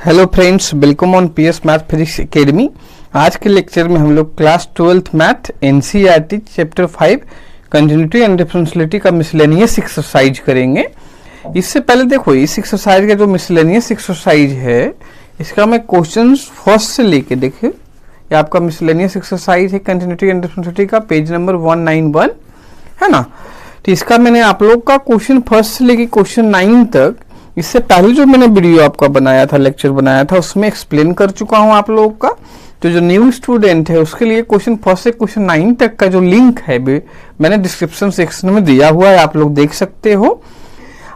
Hello friends, welcome on PS math physics academy. आज के lecture में हम लोग class 12th math NCERT chapter 5 continuity and differentiability का मिसलेनियस एक्सरसाइज करेंगे। इससे पहले देखो, इस एक्सरसाइज का जो मिसलेनियस एक्सरसाइज है इसका मैं क्वेश्चन फर्स्ट से लेके देखिए, ये आपका मिसलेनियस एक्सरसाइज है कंटिन्यूटी एंड डिफरेंशियलिटी का, पेज नंबर 191 है ना। तो इसका मैंने आप लोग का क्वेश्चन फर्स्ट से लेके क्वेश्चन 9 तक, इससे पहले जो मैंने वीडियो आपका बनाया था, लेक्चर बनाया था, उसमें एक्सप्लेन कर चुका हूं आप लोगों का। तो जो न्यू स्टूडेंट है उसके लिए क्वेश्चन फर्स्ट से क्वेश्चन 9 तक का जो लिंक है मैंने डिस्क्रिप्शन सेक्शन में दिया हुआ है, आप लोग देख सकते हो।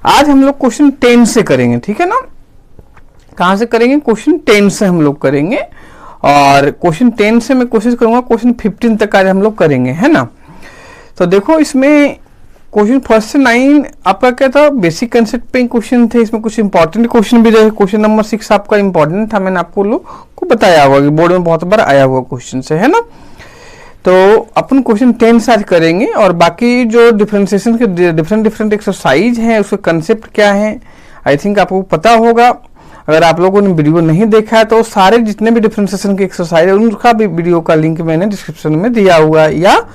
आज हम लोग क्वेश्चन 10 से करेंगे, ठीक है ना। कहां से करेंगे? क्वेश्चन 10 से हम लोग करेंगे, और क्वेश्चन 10 से मैं कोशिश करूंगा क्वेश्चन 15 तक आज हम लोग करेंगे, है ना। तो देखो, इसमें क्वेश्चन फर्स्ट से 9 आपका क्या था, बेसिक कंसेप्ट पे क्वेश्चन थे। इसमें कुछ इंपॉर्टेंट क्वेश्चन भी रहे। क्वेश्चन नंबर 6 आपका इंपॉर्टेंट था, मैंने आपको लोग को बताया हुआ कि बोर्ड में बहुत बार आया हुआ क्वेश्चन से, है ना। तो अपन क्वेश्चन 10 से आज करेंगे, और बाकी जो डिफरेंशिएशन के डिफरेंट एक्सरसाइज हैं उसके कंसेप्ट क्या है आई थिंक आपको पता होगा। अगर आप लोगों ने वीडियो नहीं देखा है तो सारे जितने भी डिफरेंशिएशन के एक्सरसाइज है उनका भी वीडियो का लिंक मैंने डिस्क्रिप्शन में दिया हुआ है, या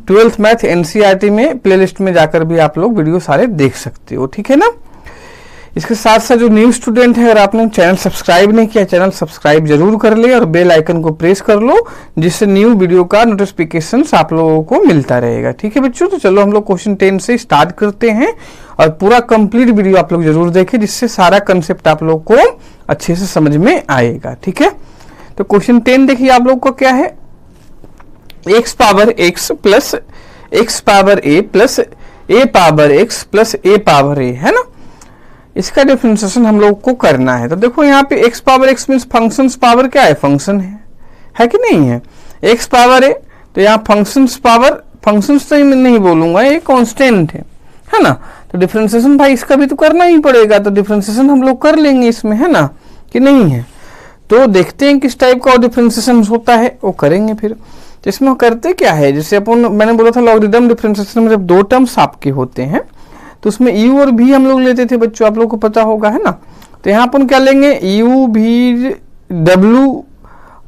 12th मैथ एनसीईआरटी में प्लेलिस्ट में जाकर भी आप लोग वीडियो सारे देख सकते हो, ठीक है ना। इसके साथ साथ जो न्यू स्टूडेंट है, अगर आपने चैनल सब्सक्राइब नहीं किया, चैनल सब्सक्राइब जरूर कर ले और बेल आइकन को प्रेस कर लो, जिससे न्यू वीडियो का नोटिफिकेशन आप लोगों को मिलता रहेगा, ठीक है बच्चों। तो चलो हम लोग क्वेश्चन 10 से स्टार्ट करते हैं, और पूरा कंप्लीट वीडियो आप लोग जरूर देखें, जिससे सारा कंसेप्ट आप लोग को अच्छे से समझ में आएगा, ठीक है। तो क्वेश्चन 10 देखिए आप लोग को क्या है, x power x plus x power a plus a पावर x plus a power a, है ना। इसका डिफरेंशिएशन हम लोग को करना है। तो देखो यहाँ पे x power x means function power क्या है, फंक्शन है कि नहीं है। x पावर a, तो यहाँ फंक्शन पावर, फंक्शन तो नहीं बोलूंगा, ये कांस्टेंट है ना। तो डिफरेंशिएशन भाई इसका भी तो करना ही पड़ेगा, तो डिफरेंशिएशन हम लोग कर लेंगे इसमें, है ना, कि नहीं है। तो देखते हैं किस टाइप का डिफरेंशिएशन होता है, वो करेंगे फिर। तो इसमें करते क्या है, जैसे अपन मैंने बोला था लॉगरिथम डिफरेंशिएशन में जब दो टर्म्स आपके होते हैं तो उसमें u और v हम लोग लेते थे बच्चों, आप लोग को पता होगा, है ना। तो यहाँ अपन क्या लेंगे, u v w,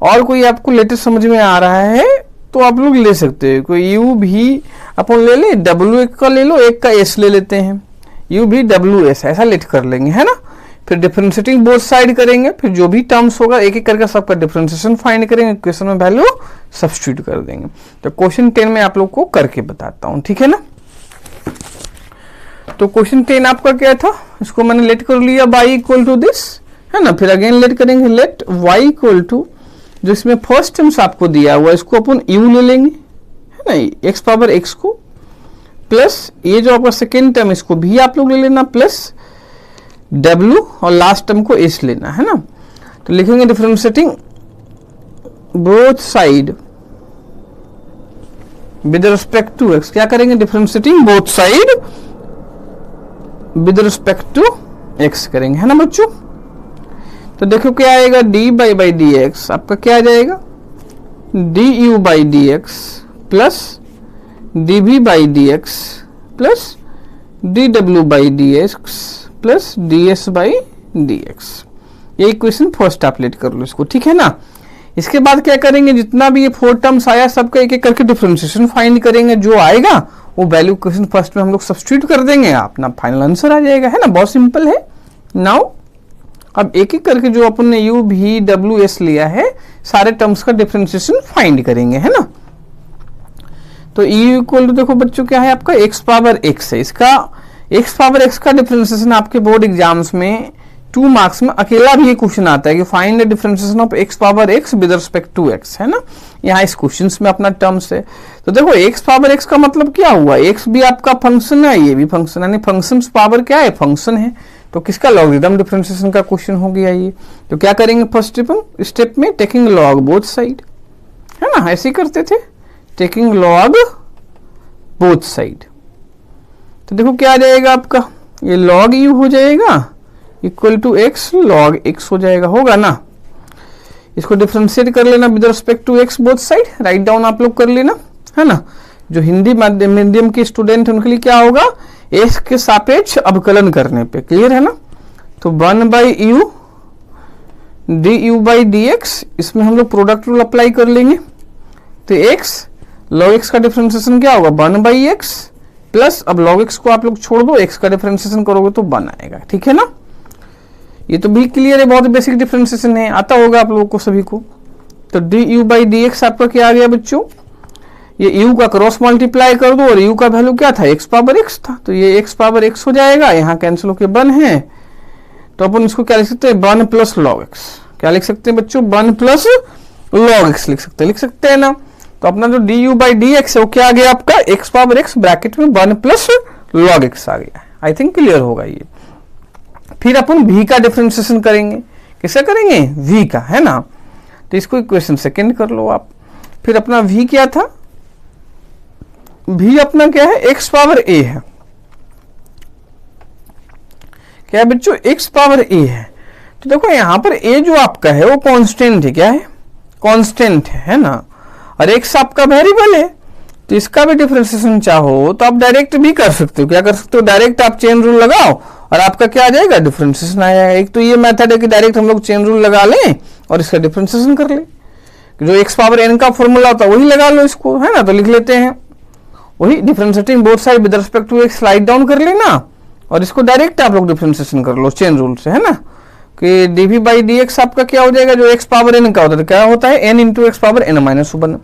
और कोई आपको लेटेस्ट समझ में आ रहा है तो आप लोग ले सकते हो। कोई u v अपन ले ले, w एक का ले लो, एक का s ले लेते हैं, u v w s ऐसा लेट कर लेंगे, है ना। फिर डिफरेंशिएटिंग बोथ साइड करेंगे, फिर जो भी टर्म्स होगा एक एक करके सबका डिफरेंशिएशन फाइंड करेंगे, इक्वेशन में वैल्यू सब्स्टिट्यूट कर देंगे। तो क्वेश्चन 10 में आप लोग को करके बताता हूं, ठीक है ना। तो क्वेश्चन 10 आपका क्या था, इसको मैंने लेट कर लिया y इक्वल टू दिस, है ना। फिर अगेन लेट करेंगे, लेट y इक्वल टू, जो इसमें फर्स्ट टर्म्स आपको दिया हुआ इसको अपन u ले लेंगे, है ना, x पावर x को, प्लस ये जो आपका सेकेंड टर्म इसको भी आप लोग ले लेना, प्लस w, और लास्ट टर्म को s लेना, है ना। तो लिखेंगे differentiating both side with respect to x, क्या करेंगे, differentiating both side with respect to x करेंगे, है ना बच्चों। तो देखो क्या आएगा, dy बाई dx आपका क्या आ जाएगा, du by dx plus dv by dx plus dw by dx plus ds by dx। ये इक्वेशन फर्स्ट आप लेट कर लो इसको, ठीक है ना। इसके बाद क्या करेंगे, जितना भी ये 4 टर्म्स आया सबका एक एक करके डिफरेंशिएशन फाइंड करेंगे, जो आएगा वो वैल्यू क्वेश्चन फर्स्ट में हम लोग सब्स्टिट्यूट कर देंगे, अपना फाइनल आंसर आ जाएगा, है ना। बहुत सिंपल है। नाउ अब एक एक करके जो अपन ने u v w s लिया है सारे टर्म्स का डिफरेंशिएशन फाइंड करेंगे, है ना। तो e इक्वल टू देखो बच्चों क्या है आपका, x पावर x है, इसका x पावर x का डिफरेंशिएशन आपके बोर्ड एग्जाम्स में 2 मार्क्स में अकेला भी ये क्वेश्चन आता है कि find the differentiation of x power x with respect to x, है ना। यहाँ इस क्वेश्चन में अपना टर्म्स है। तो देखो x पावर x का मतलब क्या हुआ, x भी आपका फंक्शन है, ये भी फंक्शन है, फंक्शन पावर क्या है, फंक्शन है। तो किसका लॉगरिथम डिफरेंशिएशन का क्वेश्चन हो गया ये। तो क्या करेंगे फर्स्ट स्टेप में, टेकिंग लॉग बोथ साइड, है ना, ऐसे करते थे, टेकिंग लॉग बोथ साइड। तो देखो क्या आ जाएगा आपका, ये लॉग u हो जाएगा equal to x, log x हो जाएगा, होगा ना। इसको डिफरेंशिएट कर लेना with respect to x both side, right down आप लोग कर लेना, है ना। जो हिंदी मीडियम के स्टूडेंट उनके लिए क्या होगा, x के सापेक्ष अवकलन करने पे, क्लियर है ना। तो 1 by u d u by d x, इसमें हम लोग प्रोडक्ट रूल अप्लाई कर लेंगे। तो x log x का डिफरेंशिएशन क्या होगा 1 बाई एक्स प्लस, अब log x को आप लोग छोड़ दो, x का डिफरेंशिएशन करोगे तो 1 आएगा, ठीक है ना। ये तो भी क्लियर है, बहुत बेसिक डिफरेंशिएशन है, आता होगा आप लोगों को सभी को। तो D u by d x आपका क्या आ गया बच्चों, ये u का क्रॉस मल्टीप्लाई कर दो और u का वैल्यू क्या था x पावर x था, तो ये x पावर x हो जाएगा, यहाँ कैंसिल होके 1 है, तो अपन इसको क्या लिख सकते हैं 1 प्लस log x, क्या लिख सकते हैं बच्चों 1 प्लस log x लिख सकते हैं ना। तो अपना जो D u by d x है वो क्या आ गया आपका x पावर x ब्रैकेट में 1 प्लस log x आ गया। आई थिंक क्लियर होगा ये। फिर अपन v का डिफरेंशिएशन करेंगे, किसका करेंगे v का, है ना। तो इसको इक्वेशन सेकंड कर लो आप। फिर अपना v क्या था, v अपना क्या है x पावर a है, क्या है बच्चों x पावर a है। तो देखो यहां पर a जो आपका है वो कांस्टेंट है, क्या है कांस्टेंट है ना, और x आपका वेरिएबल है। तो इसका भी डिफरेंशिएशन चाहो तो आप डायरेक्ट भी कर सकते हो, क्या कर सकते हो डायरेक्ट आप चेन रूल लगाओ और आपका क्या आ जाएगा डिफरेंशिएशन आ जाएगा। एक तो ये मेथड है कि डायरेक्ट हम लोग चेन रूल लगा लें और इसका डिफरेंशिएशन कर लें, जो x पावर n का फॉर्मूला होता है वही लगा लो इसको, है ना। तो लिख लेते हैं वही differentiating both side with respect to x write down कर लेना और इसको डायरेक्ट आप लोग डिफरेंशिएशन कर लो चेन रूल से, है ना। कि dv बाई dx आपका क्या हो जाएगा, जो x पावर n का होता है तो क्या होता है n into x power n minus 1।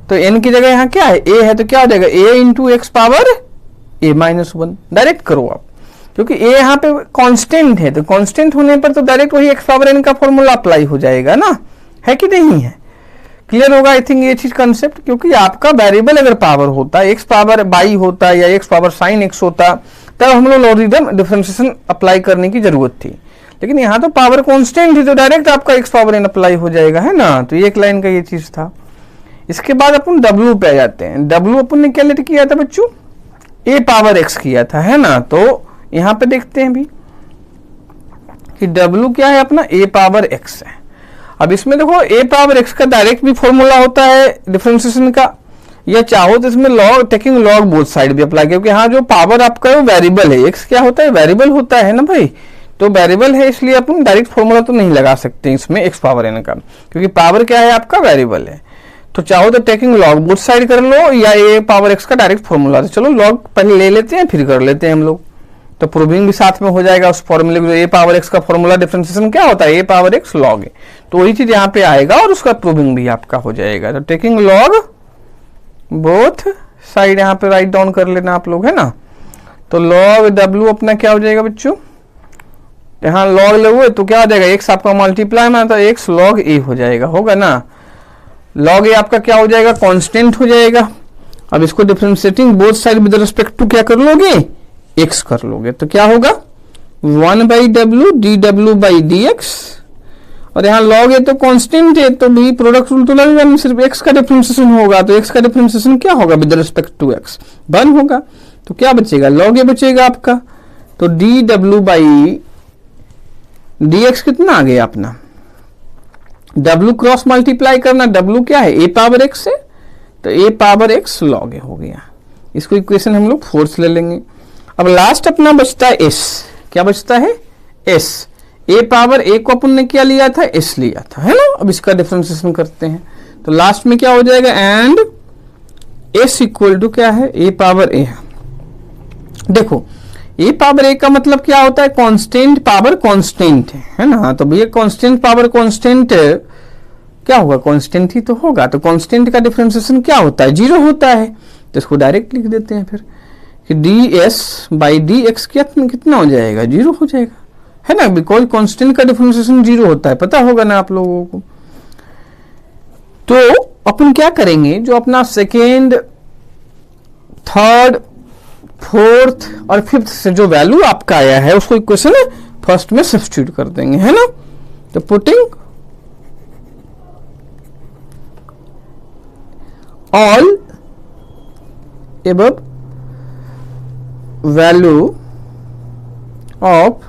तो n की जगह यहाँ क्या है a है, तो क्या हो जाएगा a into x power a minus 1। Direct करो आप, क्योंकि a यहाँ पे कांस्टेंट है, तो कांस्टेंट होने पर तो डायरेक्ट वही x पावर n का फॉर्मूला अप्लाई हो जाएगा ना, है कि नहीं है। क्लियर होगा आई थिंक ये चीज कंसेप्ट, क्योंकि आपका वेरिएबल अगर पावर होता x पावर बाई होता या x पावर साइन x होता तब हम लोग लॉगरिथम डिफरेंशिएशन अप्लाई करने की जरूरत थी, लेकिन यहाँ तो पावर कांस्टेंट है तो डायरेक्ट आपका x पावर n अप्लाई हो जाएगा, है ना। तो एक लाइन का ये चीज था। इसके बाद अपन w पे आ जाते हैं। w अपन ने क्या लेट किया था बच्चों a पावर x किया था, है ना। तो यहाँ पे देखते हैं भी कि w क्या है अपना a पावर x है। अब इसमें देखो a पावर x का डायरेक्ट भी फॉर्मूला होता है डिफरेंशिएशन का, या चाहो तो इसमें log taking log both side भी अप्लाई, क्योंकि यहाँ जो पावर आपका वो वेरिएबल है, x क्या होता है वेरिएबल होता है ना भाई, तो वेरिएबल है इसलिए अपन डायरेक्ट फॉर्मूला तो नहीं लगा सकते इसमें x पावर n का, क्योंकि पावर क्या है आपका वेरिएबल है। तो चाहो तो टेकिंग लॉग बोथ साइड कर लो या a पावर x का डायरेक्ट फॉर्मूला। तो चलो लॉग पहले ले लेते हैं फिर कर लेते हैं हम लोग, तो प्रूविंग भी साथ में हो जाएगा उस फॉर्मूले को। a पावर x का फॉर्मूला डिफरेंशिएशन क्या होता है a पावर x लॉग है, तो वही चीज यहाँ पे आएगा और उसका प्रूविंग भी आपका हो जाएगा। तो टेकिंग लॉग बोथ साइड यहाँ पे राइट डाउन कर लेना आप लोग, है ना। तो लॉग w अपना क्या हो जाएगा बच्चों, यहाँ लॉग लोगे तो क्या हो जाएगा x आपका मल्टीप्लाई में, तो x लॉग a हो जाएगा, होगा ना। लॉग a आपका क्या हो जाएगा कांस्टेंट हो जाएगा। अब इसको differentiating both side with respect to क्या कर लोगे x कर लोगे, तो क्या होगा 1 by W D W by d x, और यहाँ लॉग है तो कांस्टेंट है तो भी प्रोडक्ट रूल तो लगेगा नहीं, सिर्फ x का डिफरेंशिएशन होगा। तो x का डिफरेंशिएशन क्या होगा विद रिस्पेक्ट टू x 1 होगा, तो क्या बचेगा लॉग a बचेगा आपका। तो D W by d x कितना आ गया अपना, w क्रॉस मल्टीप्लाई करना, w क्या है a पावर x है, तो a पावर x लॉग a हो गया। इसको इक्वेशन हम लोग 4 ले लेंगे। अब लास्ट अपना बचता है s, क्या बचता है s, a पावर a को अपन ने क्या लिया था s लिया था, है ना। अब इसका डिफरेंशिएशन करते हैं तो लास्ट में क्या हो जाएगा एंड s इक्वल टू क्या है a पावर a। देखो a पावर a का मतलब क्या होता है कांस्टेंट पावर कांस्टेंट है ना। तो भैया कांस्टेंट पावर कांस्टेंट क्या होगा कांस्टेंट ही तो होगा, तो कांस्टेंट का डिफरेंशिएशन क्या होता है 0 होता है। तो इसको डायरेक्ट लिख देते हैं फिर कि ds बाई डी एक्स कितना हो जाएगा 0 हो जाएगा, है ना, बिकॉज कांस्टेंट का डिफरेंशिएशन 0 होता है, पता होगा ना आप लोगों को। तो अपन क्या करेंगे, जो अपना सेकेंड थर्ड फोर्थ और फिफ्थ से जो वैल्यू आपका आया है उसको इक्वेशन फर्स्ट में सब्स्टिट्यूट कर देंगे, है ना। तो putting all above value of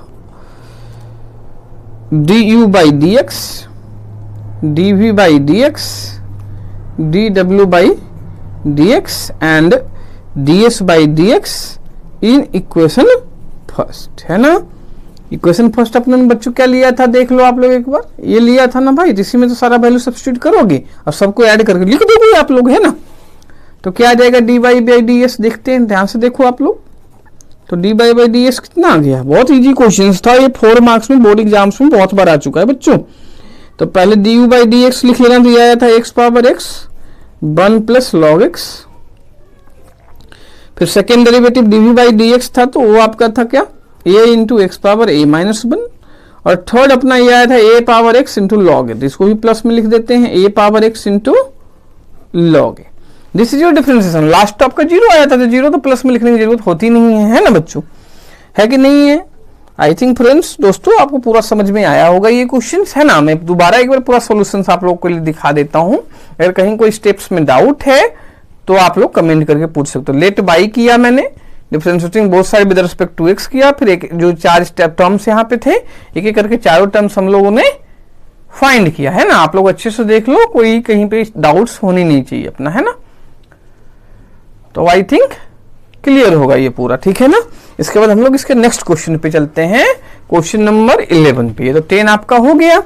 du by dx, dv by dx, dw by dx and ds by dx in equation first, है ना। इक्वेशन फर्स्ट अपने बच्चों क्या लिया था, देख लो आप लोग एक बार, ये लिया था ना भाई, इसी में तो सारा वैल्यू सब्स्टिट्यूट करोगे और सबको ऐड करके लिख दोगे आप लोग, है ना। तो क्या आ जाएगा, d y by d s, देखते हैं ध्यान से देखो आप लोग। तो d y by d s कितना आ गया, बहुत इजी क्वेश्चन था ये, 4 मार्क्स में बोर्ड एग्जाम्स में बहुत बार आ चुका है बच्चों। तो पहले d u by d x लिख लेना, दिया आया था x power x 1 plus log x. फिर second derivative d v by d x था, तो वो आपका था क्या, a into x power a minus 1। और थर्ड अपना ये आया था a पावर x इंटू लॉग ए, इसको भी प्लस में लिख देते हैं, a पावर x into log a. This is your differentiation. Last तो आपका जीरो आया था, तो जीरो तो प्लस में लिखने की जरूरत होती नहीं है ना बच्चों, है कि नहीं है। आई थिंक फ्रेंड्स दोस्तों आपको पूरा समझ में आया होगा ये क्वेश्चन, है ना। मैं दोबारा एक बार पूरा सोल्यूशन आप लोगों के लिए दिखा देता हूं, अगर कहीं कोई स्टेप्स में डाउट है तो आप लोग कमेंट करके पूछ सकते हो। लेट बाई किया मैंने, differentiating both side with respect to x किया, फिर एक जो 4 टर्म्स यहाँ पे थे एक एक करके चारों टर्म्स हम लोगों ने फाइंड किया, है ना। आप लोग अच्छे से देख लो, कोई कहीं पे डाउट्स होनी नहीं चाहिए अपना, है ना। तो आई थिंक क्लियर होगा ये पूरा, ठीक है ना। इसके बाद हम लोग इसके नेक्स्ट क्वेश्चन पे चलते हैं, क्वेश्चन नंबर 11 पे। तो 10 आपका हो गया,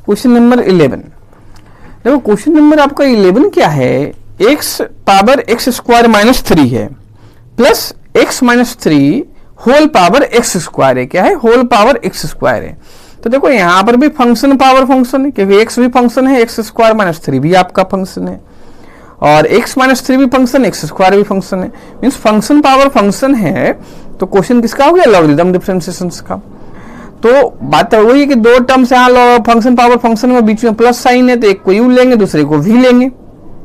क्वेश्चन नंबर 11। देखो क्वेश्चन नंबर आपका 11 क्या है, x power x square minus 3 है plus x minus 3 whole power x square है, क्या है, होल पावर एक्स स्क्वायर है। तो देखो यहां पर भी फंक्शन पावर फंक्शन है, क्योंकि x भी फंक्शन है, एक्स स्क्वायर माइनस 3 भी आपका फंक्शन है, और x माइनस 3 भी फंक्शन, एक्स स्क्वायर भी फंक्शन है, मीन्स फंक्शन पावर फंक्शन है। तो क्वेश्चन किसका हो गया, लॉगरिथम डिफरेंशिएशन का। तो बात वही है कि दो टर्म्स यहाँ फंक्शन पावर फंक्शन में बीच में प्लस साइन है, तो एक को यू लेंगे दूसरे को वी लेंगे,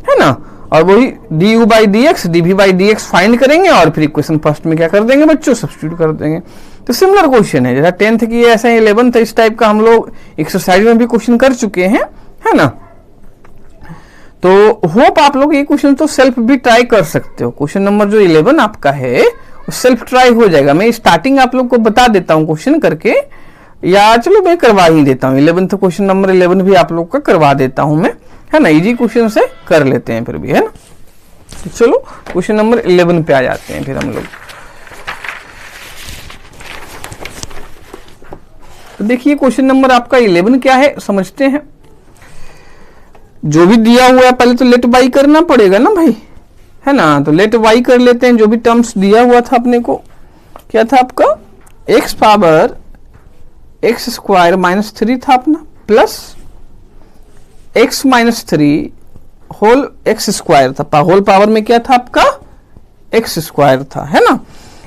है ना। और वही d u by d x d v by d x find करेंगे और फिर इक्वेशन फर्स्ट में क्या कर देंगे बच्चों, सब्स्टिट्यूट कर देंगे। तो सिमिलर क्वेश्चन है, जैसा 10th की ऐसा 11th इस टाइप का हम लोग एक्सरसाइज में भी क्वेश्चन कर चुके हैं, है ना। तो होप आप लोग ये क्वेश्चन तो सेल्फ भी ट्राई कर सकते हो। क्वेश्चन नंबर जो 11 आपका है वो सेल्फ ट्राई हो जाएगा। मैं स्टार्टिंग आप लोग को बता देता हूँ क्वेश्चन करके, या चलो मैं करवा ही देता हूँ 11th क्वेश्चन नंबर 11 भी आप लोग का करवा देता हूँ मैं, है ना। इजी क्वेश्चन से कर लेते हैं फिर भी, है ना। तो चलो क्वेश्चन नंबर 11 पे आ जाते हैं फिर हम लोग। तो देखिए क्वेश्चन नंबर आपका 11 क्या है समझते हैं। जो भी दिया हुआ है पहले तो लेट बाई करना पड़ेगा ना भाई, है ना। तो लेट बाई कर लेते हैं, जो भी टर्म्स दिया हुआ था अपने को, क्या था आपका, x power x square minus 3 था अपना, plus x minus 3 whole x square था, होल पावर में क्या था आपका, एक्स स्क्वायर था, है ना।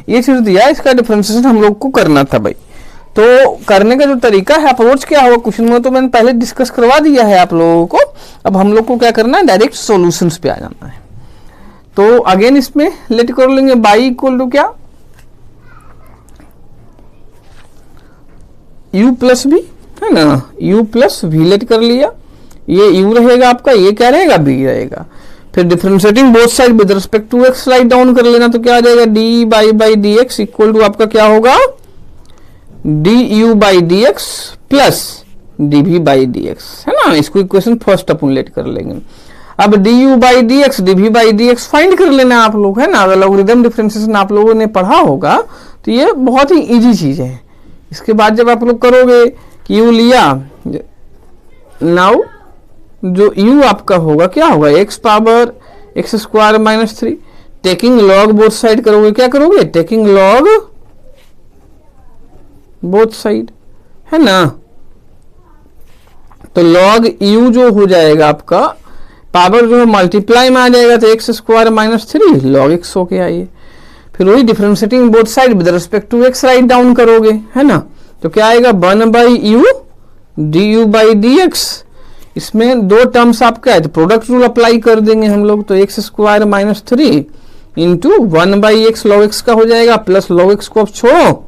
ये चीज दिया, इसका डिफरेंशिएशन हम लोग को करना था भाई। तो करने का जो तरीका है, अप्रोच क्या होगा क्वेश्चन में, तो मैंने पहले डिस्कस करवा दिया है आप लोगों को। अब हम लोग को क्या करना है, डायरेक्ट सॉल्यूशंस पे आ जाना है। तो अगेन इसमें लेट कर लेंगे बाई इक्वल टू क्या, u प्लस भी, है ना, u प्लस वी लेट कर लिया, ये u रहेगा आपका, ये क्या रहेगा, b रहेगा। फिर differentiating both side with respect to x write down कर लेना, तो क्या आ जाएगा, d y by d x equal to आपका क्या होगा, d u by d x plus d v by d x, है ना। इसको इक्वेशन फर्स्ट अपन लेट कर लेंगे। अब d u by d x d v by d x find कर लेना आप लोग, है ना। अगर लॉगरिथम डिफरेंशिएशन आप लोगों ने पढ़ा होगा तो ये बहुत ही इजी चीज है। इसके बाद जब आप लोग करोगे कि u लिया, नाउ जो u आपका होगा क्या होगा, x power x square minus 3, taking log both side करोगे, क्या करोगे, टेकिंग लॉग बोथ साइड, है ना। तो लॉग u जो हो जाएगा आपका, पावर जो है मल्टीप्लाई में आ जाएगा, तो x square minus 3 log x हो के आइए। फिर वही differentiating both side with respect to x write down करोगे, है ना। तो क्या आएगा, 1 by u d u by d x. इसमें दो टर्म्स आपका है तो प्रोडक्ट रूल अप्लाई कर देंगे हम लोग, तो x square minus 3 into 1 by x log x का हो जाएगा, प्लस लॉग एक्स को अब छोड़ो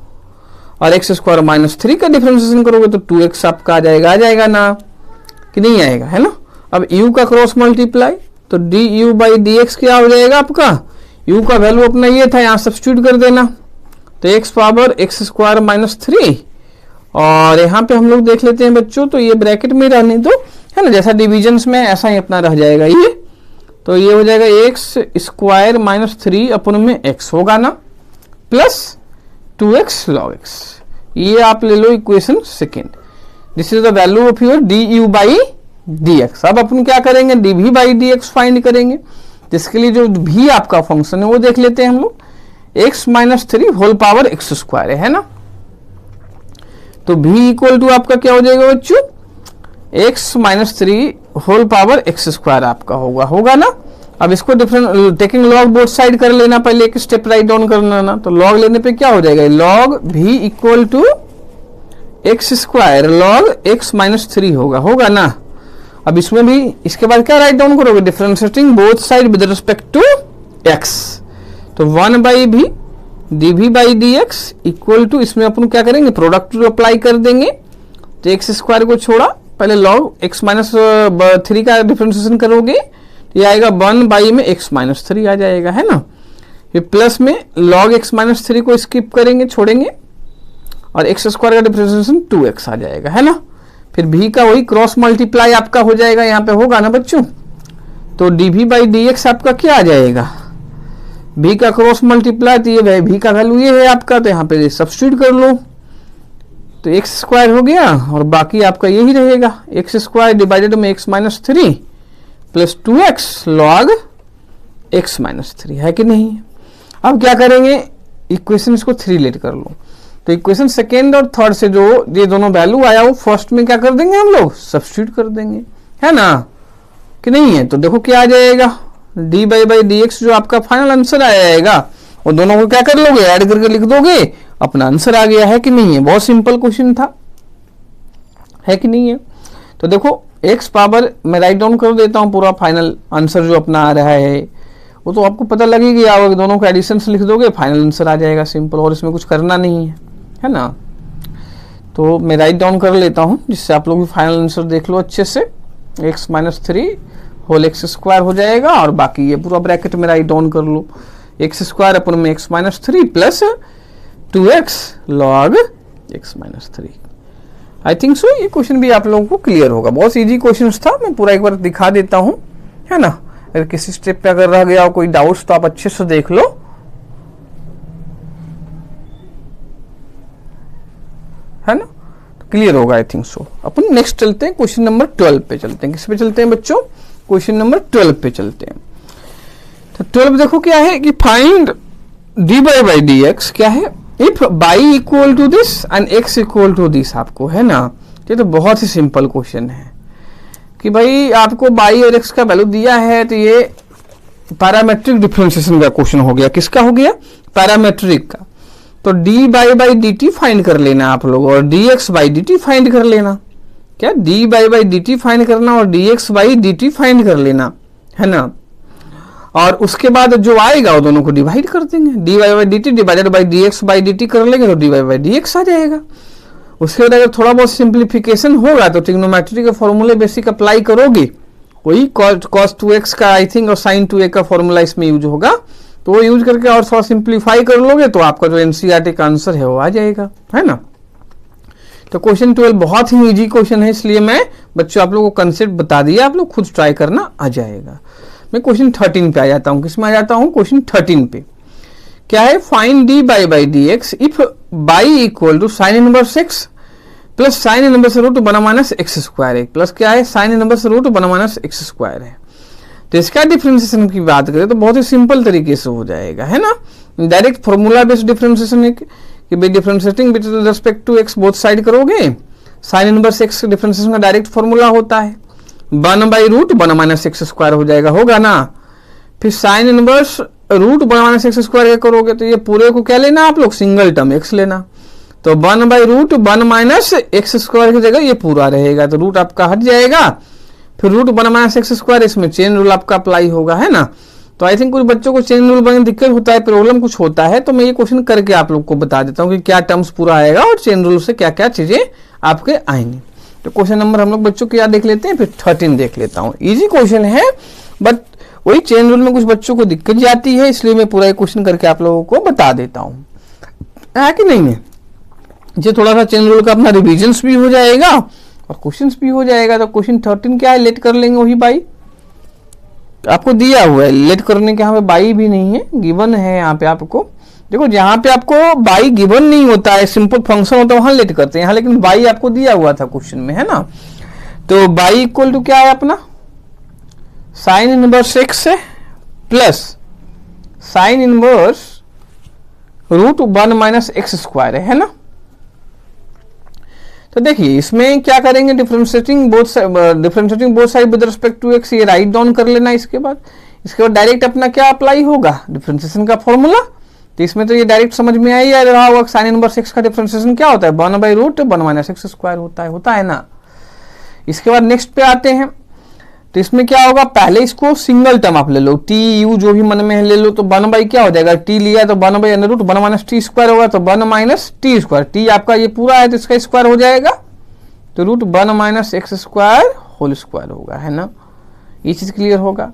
और एक्स स्क्वायर माइनस 3 का डिफरेंशिएशन करोगे तो 2x आपका आ जाएगा ना, कि नहीं आएगा, है ना। अब u का क्रॉस मल्टीप्लाई, तो D u by d x क्या हो जाएगा आपका, u का वैल्यू अपना ये था, यहाँ सब्स्टिट्यूट कर देना, तो x power x square minus 3, और यहाँ पे हम लोग देख लेते हैं बच्चों, तो ये ब्रैकेट में रहने दो, है ना, जैसा डिविजन्स में ऐसा ही अपना रह जाएगा ये। तो ये हो जाएगा एक्स स्क्वायर माइनस 3 अपन में x होगा ना, प्लस 2x लॉग x, ये आप ले लो equation second. This is the value of your d u by d x. अब अपन क्या करेंगे, d v by d x find करेंगे। जिसके लिए जो भी आपका फंक्शन है वो देख लेते हैं हम लोग। X minus 3 whole power x square है ना। तो भी इक्वल टू आपका क्या हो जाएगा बच्चों, x minus 3 whole power x square आपका होगा ना। अब इसको different taking log both side कर लेना, पहले एक स्टेप राइट डाउन करना ना। तो लॉग लेने पे क्या हो जाएगा, log v equal to x square log x minus 3 होगा ना। अब इसमें भी इसके बाद क्या राइट डाउन करोगे, differentiating both side with respect to x. तो 1 by v d v by d x equal to, इसमें अपन क्या करेंगे, प्रोडक्ट अप्लाई कर देंगे। तो एक्स स्क्वायर को छोड़ा, पहले लॉग एक्स माइनस 3 का डिफरेंशिएशन करोगे, ये आएगा 1 बाई में एक्स माइनस 3 आ जाएगा, है ना। फिर प्लस में लॉग एक्स माइनस 3 को स्किप करेंगे, छोड़ेंगे, और एक्स स्क्वायर का डिफरेंशिएशन 2x आ जाएगा, है ना। फिर भी का वही क्रॉस मल्टीप्लाई आपका हो जाएगा, यहाँ पे होगा ना बच्चों। तो d v by d x आपका क्या आ जाएगा, भी का क्रॉस मल्टीप्लाई, तो ये भी का वैल्यू ये है आपका, तो यहाँ पे सब्स्टिट्यूट कर लो। तो एक्स स्क्वायर हो गया और बाकी आपका यही रहेगा, एक्स स्क्वायर डिवाइडेड में x minus 3 plus 2x log x minus 3, है कि नहीं। अब क्या करेंगे, इक्वेशन इसको 3 लेट कर लो। तो इक्वेशन सेकेंड और थर्ड से जो ये दोनों वैल्यू आया वो फर्स्ट में क्या कर देंगे हम लोग, सब्स्टिट्यूट कर देंगे, है ना कि नहीं है। तो देखो क्या आ जाएगा, डी बाई डी एक्स जो आपका फाइनल आंसर आ जाएगा, और दोनों को क्या कर लोगे, ऐड करके लिख दोगे, अपना आंसर आ गया, है कि नहीं है। बहुत सिंपल क्वेश्चन था, है कि नहीं है। तो देखो एक्स पावर मैं राइट डाउन कर देता हूँ, पूरा फाइनल आंसर जो अपना आ रहा है वो तो आपको पता लगेगी, आप दोनों का एडिशन लिख दोगे, फाइनल आंसर आ जाएगा सिंपल, और इसमें कुछ करना नहीं है ना। तो मैं राइट डाउन कर लेता हूँ जिससे आप लोग भी फाइनल आंसर देख लो अच्छे से। X minus 3 whole x square हो जाएगा, और बाकी ये पूरा ब्रैकेट में राइट डाउन कर लो, एक्स स्क्वायर अपन में x minus 3 plus 2x log x minus 3। I think so ये क्वेश्चन भी आप लोगों को क्लियर होगा, बहुत इजी क्वेश्चन था। मैं पूरा एक बार दिखा देता हूँ, है ना। अगर किसी स्टेप पे अगर रह गया हो कोई डाउट्स तो आप अच्छे से देख लो, है ना, तो क्लियर होगा I think so. Upon next चलते हैं, क्वेश्चन नंबर 12 पे चलते हैं। किस पे चलते हैं बच्चों, क्वेश्चन नंबर 12 पे चलते हैं। तो 12 देखो क्या है कि find d by d x क्या है, if y equal to this and x equal to this आपको, है ना। ये तो बहुत ही सिंपल क्वेश्चन है कि भाई आपको बाई और एक्स का वैल्यू दिया है, तो ये पैरामेट्रिक डिफरेंशिएशन का क्वेश्चन हो गया। किसका हो गया, पैरामेट्रिक का। तो d by D T find कर लेना आप लोग, और D x by D T find कर लेना। क्या, D by D T find करना और D x by D T find कर लेना, है ना। और उसके बाद जो आएगा वो दोनों को डिवाइड कर देंगे, D by D T divided by d x by D T कर लेंगे, तो डी बाई डी एक्स आ जाएगा। उसके बाद अगर थोड़ा बहुत सिंप्लीफिकेशन होगा तो ट्रिग्नोमेट्री के फॉर्मूले बेसिक अप्लाई करोगे, वही कॉस 2x का आई थिंक और साइन 2a का फॉर्मूला इसमें यूज होगा, तो वो यूज करके और थोड़ा सिंप्लीफाई कर लोगे तो आपका जो एनसीईआरटी का आंसर है वो आ जाएगा, है ना। तो क्वेश्चन 12 बहुत ही इजी क्वेश्चन है, इसलिए मैं बच्चों आप लोगों को कंसेप्ट बता दिया, आप लोग खुद ट्राई करना आ जाएगा। मैं क्वेश्चन 13 पे आ जाता हूँ। किसमें आ जाता हूँ, क्वेश्चन 13 पे। क्या है, find d by d x if y equal to sine inverse x plus sine inverse root 1 minus x square है, प्लस क्या है, sine inverse root 1 minus x square है। तो इसका डिफरेंशिएशन की बात करें तो बहुत ही सिंपल तरीके से हो जाएगा, है ना। डायरेक्ट फॉर्मूला बेस्ड डिफरेंशिएशन है कि भाई differentiating with respect to x both side करोगे, साइन इनवर्स एक्स डिफरेंशिएशन का डायरेक्ट फॉर्मूला होता है 1 by root 1 minus x square हो जाएगा, होगा ना। फिर sine inverse root 1 minus x square करोगे तो ये पूरे को क्या लेना आप लोग, सिंगल टर्म एक्स लेना। तो 1 by root 1 minus x square की जगह ये पूरा रहेगा, तो रूट आपका हट जाएगा। फिर रूट 1 माइनस एक्स स्क्वायर, इसमें चेन रूल आपका अप्लाई होगा, है ना। तो आई थिंक कुछ बच्चों को चेन रूल बनने दिक्कत होता है, प्रॉब्लम कुछ होता है, तो मैं ये क्वेश्चन करके आप लोग को बता देता हूँ कि क्या टर्म्स पूरा आएगा और चेन रूल से क्या क्या चीजें आपके आएंगी। तो क्वेश्चन नंबर हम लोग बच्चों क्या देख लेते हैं, फिर 13 देख लेता हूँ। इजी क्वेश्चन है, बट वही चेन रूल में कुछ बच्चों को दिक्कत जाती है, इसलिए मैं पूरा क्वेश्चन करके आप लोगों को बता देता हूँ, है कि नहीं है। ये थोड़ा सा चेन रूल का अपना रिविजन्स भी हो जाएगा और क्वेश्चंस भी हो जाएगा। तो क्वेश्चन 13 क्या है, लेट कर लेंगे वही बाई, आपको दिया हुआ है लेट करने के, यहाँ पे बाई भी नहीं है, गिवन है यहाँ पे आपको देखो जहां पे आपको बाई गिवन नहीं होता है, सिंपल फंक्शन होता है वहां लेट करते हैं यहाँ, लेकिन बाई आपको दिया हुआ था क्वेश्चन में, है ना। तो बाई इक्वल टू क्या है अपना, साइन इनवर्स एक्स है plus sine inverse root 1 minus x square है ना। तो देखिए इसमें क्या करेंगे, differentiating both side with respect to x, ये राइट डाउन कर लेना। इसके बाद डायरेक्ट अपना क्या अप्लाई होगा, डिफरेंशिएशन का फॉर्मूला। तो इसमें तो ये डायरेक्ट समझ में आ ही रहा होगा, साइन इनवर्स एक्स का डिफरेंशिएशन क्या होता है, 1 by root 1 minus x square होता है ना। इसके बाद नेक्स्ट पे आते हैं, तो इसमें क्या होगा, पहले इसको सिंगल टर्म आप ले लो, टी यू जो भी मन में है ले लो। तो 1 बाई क्या हो जाएगा, टी लिया तो 1 by under root 1 minus t square होगा, तो 1 माइनस टी स्क्वायर, टी आपका ये पूरा है तो इसका स्क्वायर हो जाएगा, तो root 1 minus x square whole square होगा, है ना। ये चीज क्लियर होगा।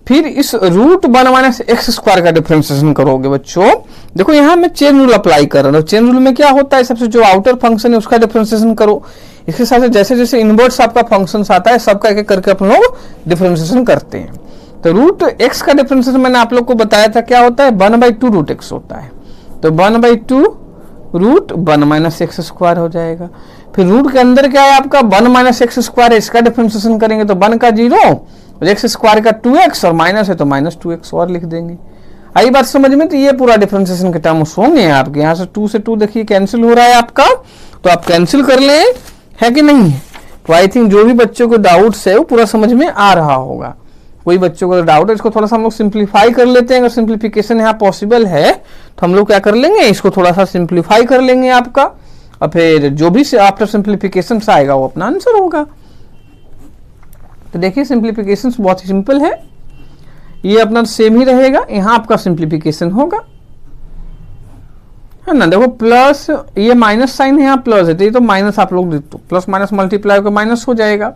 फिर इस रूट 1 माइनस एक्स स्क्वायर का डिफरेंशिएशन करोगे बच्चों। देखो यहाँ मैं चेन रूल अप्लाई कर रहा हूँ। चेन रूल में क्या होता है, सबसे जो आउटर फंक्शन है उसका डिफरेंशिएशन करो। इसके साथ जैसे जैसे इनवर्स आपका फंक्शन आता है सबका एक करके अपन लोग डिफरेंशिएशन करते हैं। तो रूट एक्स का डिफरेंशिएशन मैंने आप लोग को बताया था क्या होता है, 1/2 रूट एक्स होता है। तो 1/2 रूट 1 माइनस एक्स स्क्वायर हो जाएगा। फिर रूट के अंदर क्या है आपका 1 माइनस एक्स स्क्वायर है, इसका डिफरेंशिएशन करेंगे तो 1 का 0 और एक्स स्क्वायर का 2x और माइनस है तो माइनस 2x और लिख देंगे। आई बात समझ में। तो ये पूरा डिफरेंशिएशन के टर्म्स होंगे आपके। यहाँ से 2 से 2 देखिए कैंसिल हो रहा है आपका, तो आप कैंसिल कर ले, है कि नहीं है। तो आई थिंक जो भी बच्चों को डाउट्स है वो पूरा समझ में आ रहा होगा। कोई बच्चों को डाउट है इसको थोड़ा सा हम लोग सिंप्लीफाई कर लेते हैं। अगर सिंप्लीफिकेशन यहाँ पॉसिबल है तो हम लोग क्या कर लेंगे, इसको थोड़ा सा सिंप्लीफाई कर लेंगे आपका, और फिर जो भी आफ्टर सिंप्लीफिकेशन आएगा वो अपना आंसर होगा। तो देखिए सिंप्लीफिकेशन बहुत ही सिंपल है, ये अपना सेम ही रहेगा। यहाँ आपका सिंप्लीफिकेशन होगा, है ना। देखो प्लस ये माइनस साइन है, यहाँ प्लस है तो ये तो माइनस आप लोग तो प्लस माइनस मल्टीप्लाई होकर माइनस हो जाएगा।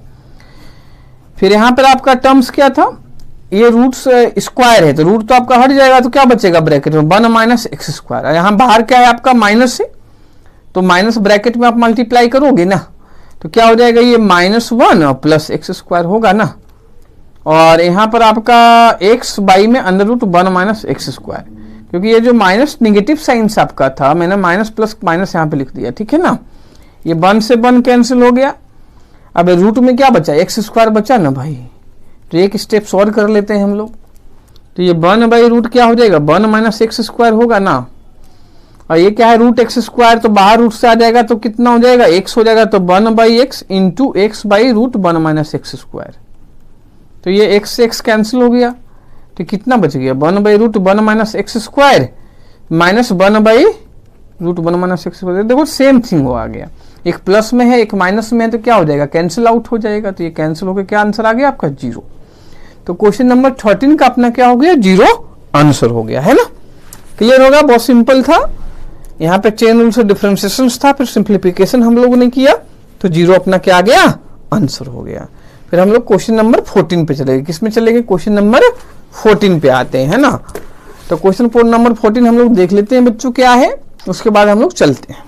फिर यहाँ पर आपका टर्म्स क्या था, ये रूट स्क्वायर है तो रूट तो आपका हट जाएगा, तो क्या बचेगा ब्रैकेट में 1 माइनस एक्स स्क्वायर। यहाँ बाहर क्या है आपका माइनस है, तो माइनस ब्रैकेट में आप मल्टीप्लाई करोगे ना, तो क्या हो जाएगा ये -1 और प्लस एक्स स्क्वायर होगा ना। और यहाँ पर आपका एक्स बाई में under root 1 minus x square, क्योंकि ये जो माइनस निगेटिव साइंस आपका था मैंने माइनस प्लस माइनस यहाँ पे लिख दिया, ठीक है ना। ये 1 से 1 कैंसिल हो गया। अब रूट में क्या बचा, एक्स स्क्वायर बचा ना भाई, तो एक स्टेप और कर लेते हैं हम लोग। तो ये 1 बाई रूट क्या हो जाएगा 1 माइनस एक्स स्क्वायर होगा ना, और ये क्या है रूट एक्स स्क्वायर, तो बाहर रूट से आ जाएगा तो कितना हो जाएगा एक्स हो जाएगा, तो 1 by x into x by root 1 minus x square. तो ये एक्स से एक्स कैंसिल हो गया, तो कितना बच गया 1 by root 1 minus x square minus 1 by root 1 minus x square. देखो सेम थिंग हो आ गया, एक प्लस में है एक माइनस में है, तो क्या हो जाएगा कैंसिल आउट हो जाएगा। तो ये कैंसिल होकर क्या आंसर आ गया आपका 0। तो क्वेश्चन नंबर 13 का अपना क्या हो गया 0 आंसर हो गया, है ना। क्लियर होगा, बहुत सिंपल था। यहाँ पे चेन रूल से डिफरेंशिएशन था, फिर सिंप्लीफिकेशन हम लोगों ने किया, तो 0 अपना क्या आ गया आंसर हो गया। फिर हम लोग क्वेश्चन नंबर 14 पे चलेंगे। किसमें चलेंगे, क्वेश्चन नंबर 14 पे आते हैं, है ना। तो क्वेश्चन नंबर 14 हम लोग देख लेते हैं बच्चों क्या है, उसके बाद हम लोग चलते हैं।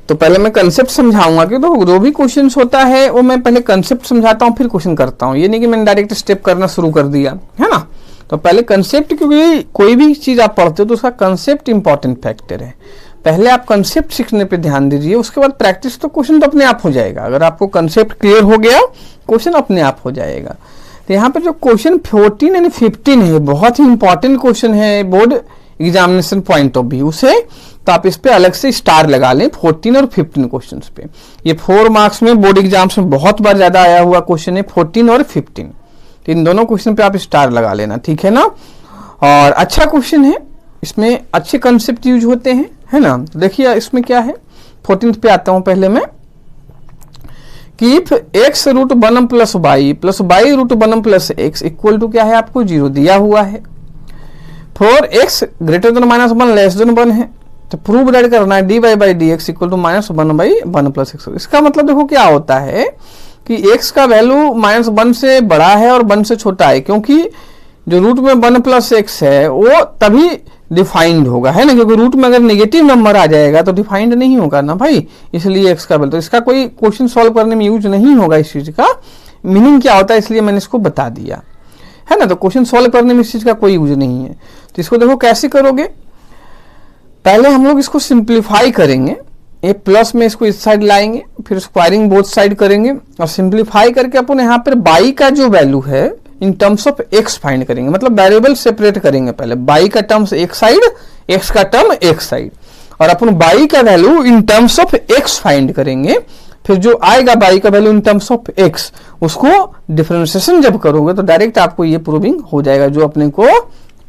तो पहले मैं कंसेप्ट समझाऊंगा कि तो जो भी क्वेश्चन होता है वो मैं पहले कंसेप्ट समझाता हूँ फिर क्वेश्चन करता हूँ। ये नहीं कि मैंने डायरेक्ट स्टेप करना शुरू कर दिया, है ना। तो पहले कंसेप्ट, क्योंकि कोई भी चीज आप पढ़ते हो तो उसका कंसेप्ट इंपॉर्टेंट फैक्टर है। पहले आप कंसेप्ट सीखने पे ध्यान दीजिए, उसके बाद प्रैक्टिस तो क्वेश्चन तो अपने आप हो जाएगा। अगर आपको कंसेप्ट क्लियर हो गया क्वेश्चन अपने आप हो जाएगा। तो यहाँ पे जो क्वेश्चन 14 एंड 15 है बहुत ही इंपॉर्टेंट क्वेश्चन है board examination point of view से, तो आप इस पे अलग से स्टार लगा लें 14 और 15 क्वेश्चंस पे। ये 4 मार्क्स में बोर्ड एग्जाम्स में बहुत बार ज्यादा आया हुआ क्वेश्चन है 14 और 15। तो इन दोनों क्वेश्चन पे आप स्टार लगा लेना, ठीक है ना। और अच्छा क्वेश्चन है, इसमें अच्छे कंसेप्ट यूज होते हैं, है ना। तो देखिए इसमें क्या है, 14 पे आता हूं पहले मैं, कि if x root 1 plus y root 1 plus x equal to क्या है आपको 0 दिया हुआ है, for x greater than -1 less than 1 है, तो प्रूव दैट करना है dy by d x equal to -1 by 1 plus x. इसका मतलब देखो क्या होता है कि x का वैल्यू -1 से बड़ा है और 1 से छोटा है, क्योंकि जो रूट में 1 प्लस एक्स है वो तभी डिफाइंड होगा, है ना। क्योंकि रूट में अगर नेगेटिव नंबर आ जाएगा तो डिफाइंड नहीं होगा ना भाई, इसलिए x का वैल्यू, तो इसका कोई क्वेश्चन सॉल्व करने में यूज नहीं होगा। इस चीज का मीनिंग क्या होता है इसलिए मैंने इसको बता दिया। है ना। तो क्वेश्चन सॉल्व करने में इस चीज का कोई यूज नहीं है। तो इसको देखो कैसे करोगे, पहले हम लोग इसको सिंप्लीफाई करेंगे, ए प्लस में इसको इस साइड लाएंगे, फिर स्क्वायरिंग बोथ साइड करेंगे और सिंप्लीफाई करके अपन यहाँ पर बाई का जो वैल्यू है in terms of x find करेंगे, मतलब वेरिएबल सेपरेट करेंगे। पहले बाई का टर्म्स एक साइड, एक्स का टर्म एक साइड, और अपन बाई का value in terms of x find करेंगे। फिर जो आएगा बाई का value in terms of x, उसको डिफरेंशिएशन जब करोगे तो डायरेक्ट आपको ये प्रूविंग हो जाएगा जो अपने को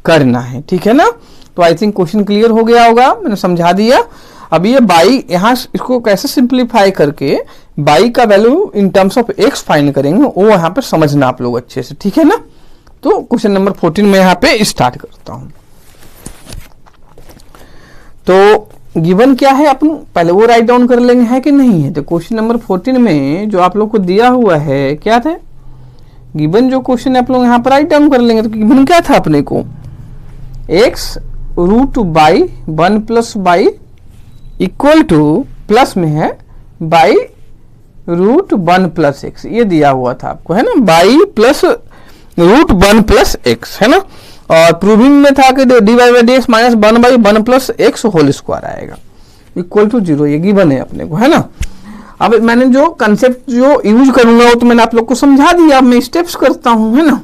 करना है, ठीक है ना। तो आई थिंक क्वेश्चन क्लियर हो गया होगा, मैंने समझा दिया। अब ये बाई यहाँ इसको कैसे सिंप्लीफाई करके बाई का value in terms of x find करेंगे वो यहाँ पे समझना आप लोग अच्छे से, ठीक है ना। तो क्वेश्चन नंबर 14 में यहाँ पे स्टार्ट करता हूं। तो गिवन क्या है अपन पहले वो राइट डाउन कर लेंगे, है कि नहीं है। तो क्वेश्चन नंबर 14 में जो आप लोग को दिया हुआ है क्या था, गिवन जो क्वेश्चन आप लोग यहाँ पर राइट डाउन कर लेंगे। तो गिवन क्या था अपने को, x root y 1 plus y equal to plus में है बाई रूट 1 प्लस एक्स, ये दिया हुआ था आपको, है ना, y plus root 1 plus x, है ना। और प्रूविंग में था कि d y by d x minus 1 by 1 plus x whole square आएगा इक्वल टू 0, ये गिवन है अपने को, है ना। अब मैंने जो कंसेप्ट जो यूज करूंगा वो तो मैंने आप लोग को समझा दिया, अब मैं स्टेप्स करता हूं, है ना।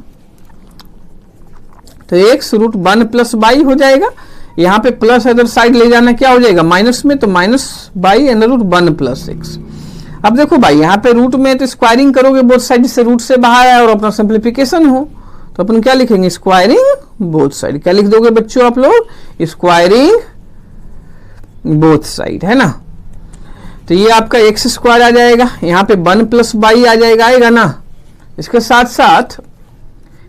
तो एक्स रूट 1 प्लस बाई हो जाएगा, यहाँ पे प्लस अदर साइड ले जाना क्या हो जाएगा माइनस में, तो minus y under root 1 plus x. अब देखो भाई यहाँ पे रूट में तो स्क्वायरिंग करोगे बोथ साइड, जिससे रूट से बाहर आए और अपना सिंप्लीफिकेशन हो, तो अपन क्या लिखेंगे, स्क्वायरिंग बोथ साइड। क्या लिख दोगे बच्चों आप लोग, स्क्वायरिंग बोथ साइड, है ना। तो ये आपका एक्स स्क्वायर आ जाएगा, यहाँ पे 1 प्लस बाई आ जाएगा, आएगा ना। इसके साथ साथ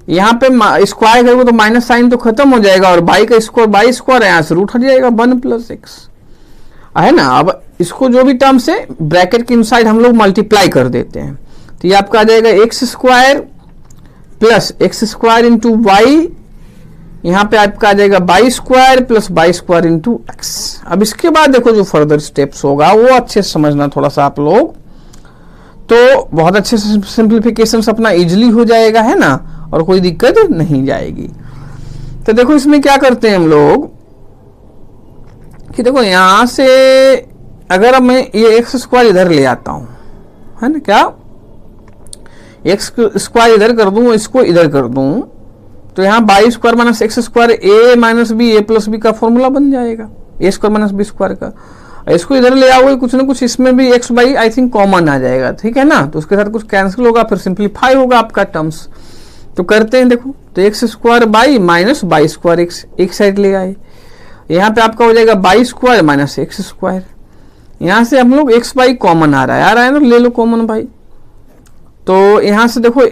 यहाँ पे स्क्वायर करोगे तो माइनस साइन तो खत्म हो जाएगा और बाई का स्क्वायर बाई स्क्वायर यहाँ से रूट हट जाएगा 1 प्लस एक्स, है ना। अब इसको जो भी टर्म्स है ब्रैकेट के इनसाइड हम लोग मल्टीप्लाई कर देते हैं, तो ये आपका आ जाएगा x square plus x square into y, यहाँ पे आपका आ जाएगा y square plus y square into x. अब इसके बाद देखो जो फर्दर स्टेप्स होगा वो अच्छे से समझना थोड़ा सा आप लोग, तो बहुत अच्छे से सिंप्लीफिकेशन अपना इजिली हो जाएगा, है ना, और कोई दिक्कत नहीं जाएगी। तो देखो इसमें क्या करते हैं हम लोग कि देखो यहां से अगर मैं ये एक्स स्क्वायर इधर ले आता हूं, है ना, क्या एक्स स्क्वायर इधर कर दूं, इसको इधर कर दूं, तो यहाँ y square minus x square a minus b a plus b का फॉर्मूला बन जाएगा, a square minus b square का। इसको इधर ले आओगे कुछ ना कुछ इसमें भी x by I think common आ जाएगा, ठीक है ना। तो उसके साथ कुछ कैंसिल होगा, फिर सिंप्लीफाई होगा आपका टर्म्स। तो करते हैं देखो, तो x square y minus by square x एक साइड ले आए, यहाँ पे आपका हो जाएगा y square minus x square. यहाँ से हम लोग एक्स बाई कॉमन आ रहा है ना, ले लो कॉमन बाई। तो यहाँ से देखो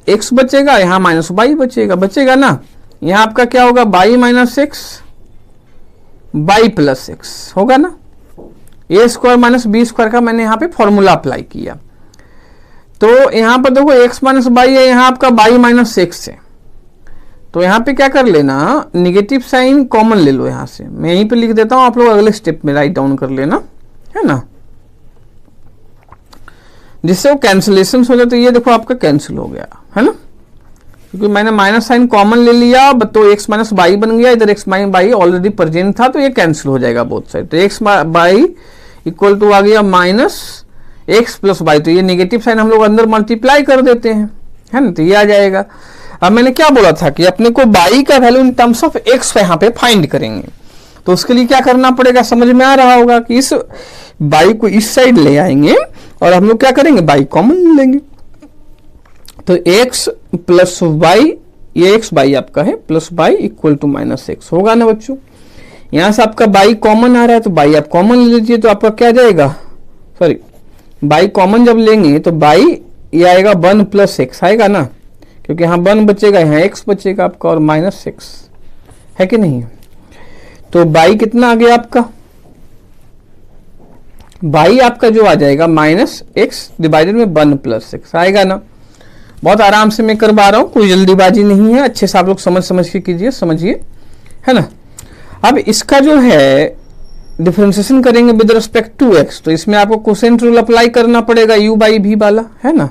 एक्स बचेगा, यहाँ माइनस बाई बचेगा ना। यहाँ आपका क्या होगा, by minus x by plus x होगा ना। ए स्क्वायर माइनस बी स्क्वायर का मैंने यहाँ पे फॉर्मूला अप्लाई किया, तो यहाँ पर देखो एक्स माइनस बाई है, यहाँ आपका बाई माइनस एक्स है। तो यहाँ पे क्या कर लेना, निगेटिव साइन कॉमन ले लो यहाँ से, मैं यहीं पे लिख देता हूँ, आप लोग अगले स्टेप में राइट डाउन कर लेना, है ना, जिससे वो कैंसिलेशन हो जाए। तो ये देखो आपका कैंसिल हो गया, है ना, क्योंकि मैंने माइनस साइन कॉमन ले लिया, तो एक्स माइनस बाई बन गया, इधर x minus by already present था, तो ये कैंसिल हो जाएगा बोथ साइड। तो एक्स बाई इक्वल टू आ गया माइनस एक्स प्लस बाई, तो ये नेगेटिव साइन हम लोग अंदर मल्टीप्लाई कर देते हैं, है ना, तो ये आ जाएगा। अब मैंने क्या बोला था कि अपने को बाई का value in terms of x यहाँ पे फाइंड करेंगे, तो उसके लिए क्या करना पड़ेगा, समझ में आ रहा होगा कि इस बाई को इस साइड ले आएंगे और हम लोग क्या करेंगे, बाई कॉमन लेंगे। तो एक्स प्लस वाई, ये एक्स बाई आपका है, plus y equal to minus x होगा ना बच्चों। यहां से आपका बाई कॉमन आ रहा है, तो बाई आप कॉमन ले लीजिए, तो आपका क्या जाएगा, सॉरी बाई कॉमन जब लेंगे तो बाई ये आएगा 1 प्लस एक्स आएगा ना, क्योंकि यहाँ 1 बचेगा, यहाँ एक्स बचेगा आपका और माइनस एक्स, है कि नहीं। तो बाई कितना आ गया आपका, बाई आपका जो आ जाएगा माइनस एक्स डिवाइडेड में 1 प्लस एक्स आएगा ना। बहुत आराम से मैं करवा रहा हूं, कोई जल्दीबाजी नहीं है, अच्छे से आप लोग समझ के कीजिए, समझिए, है ना। अब इसका जो है डिफरेंशिएशन करेंगे विद रिस्पेक्ट टू एक्स, तो इसमें आपको कोसेंट रूल अप्लाई करना पड़ेगा, u बाई भी वाला, है ना।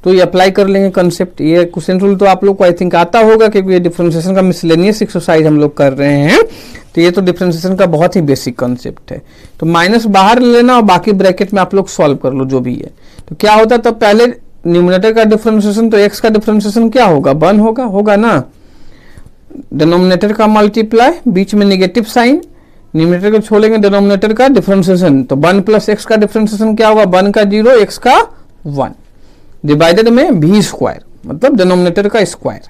तो ये अप्लाई कर लेंगे कंसेप्ट। ये क्वेश्चन रूल तो आप लोग को आई थिंक आता होगा, क्योंकि ये डिफरेंशिएशन का मिसलेनियस एक्सरसाइज हम लोग कर रहे हैं, तो ये तो डिफरेंशिएशन का बहुत ही बेसिक कंसेप्ट है। तो माइनस बाहर ले लेना और बाकी ब्रैकेट में आप लोग सॉल्व कर लो जो भी है। तो क्या होता है, तो पहले न्यूमरेटर का डिफरेंशिएशन, तो x का डिफरेंशिएशन क्या होगा, 1 होगा ना। डिनोमिनेटर का मल्टीप्लाई, बीच में नेगेटिव साइन, न्यूमरेटर को छोड़ेंगे, डिनोमिनेटर का डिफरेंशिएशन, तो 1 प्लस x का डिफरेंशिएशन क्या होगा, 1 का 0, x का 1, डिवाइडेड में v स्क्वायर, मतलब डिनोमिनेटर का स्क्वायर।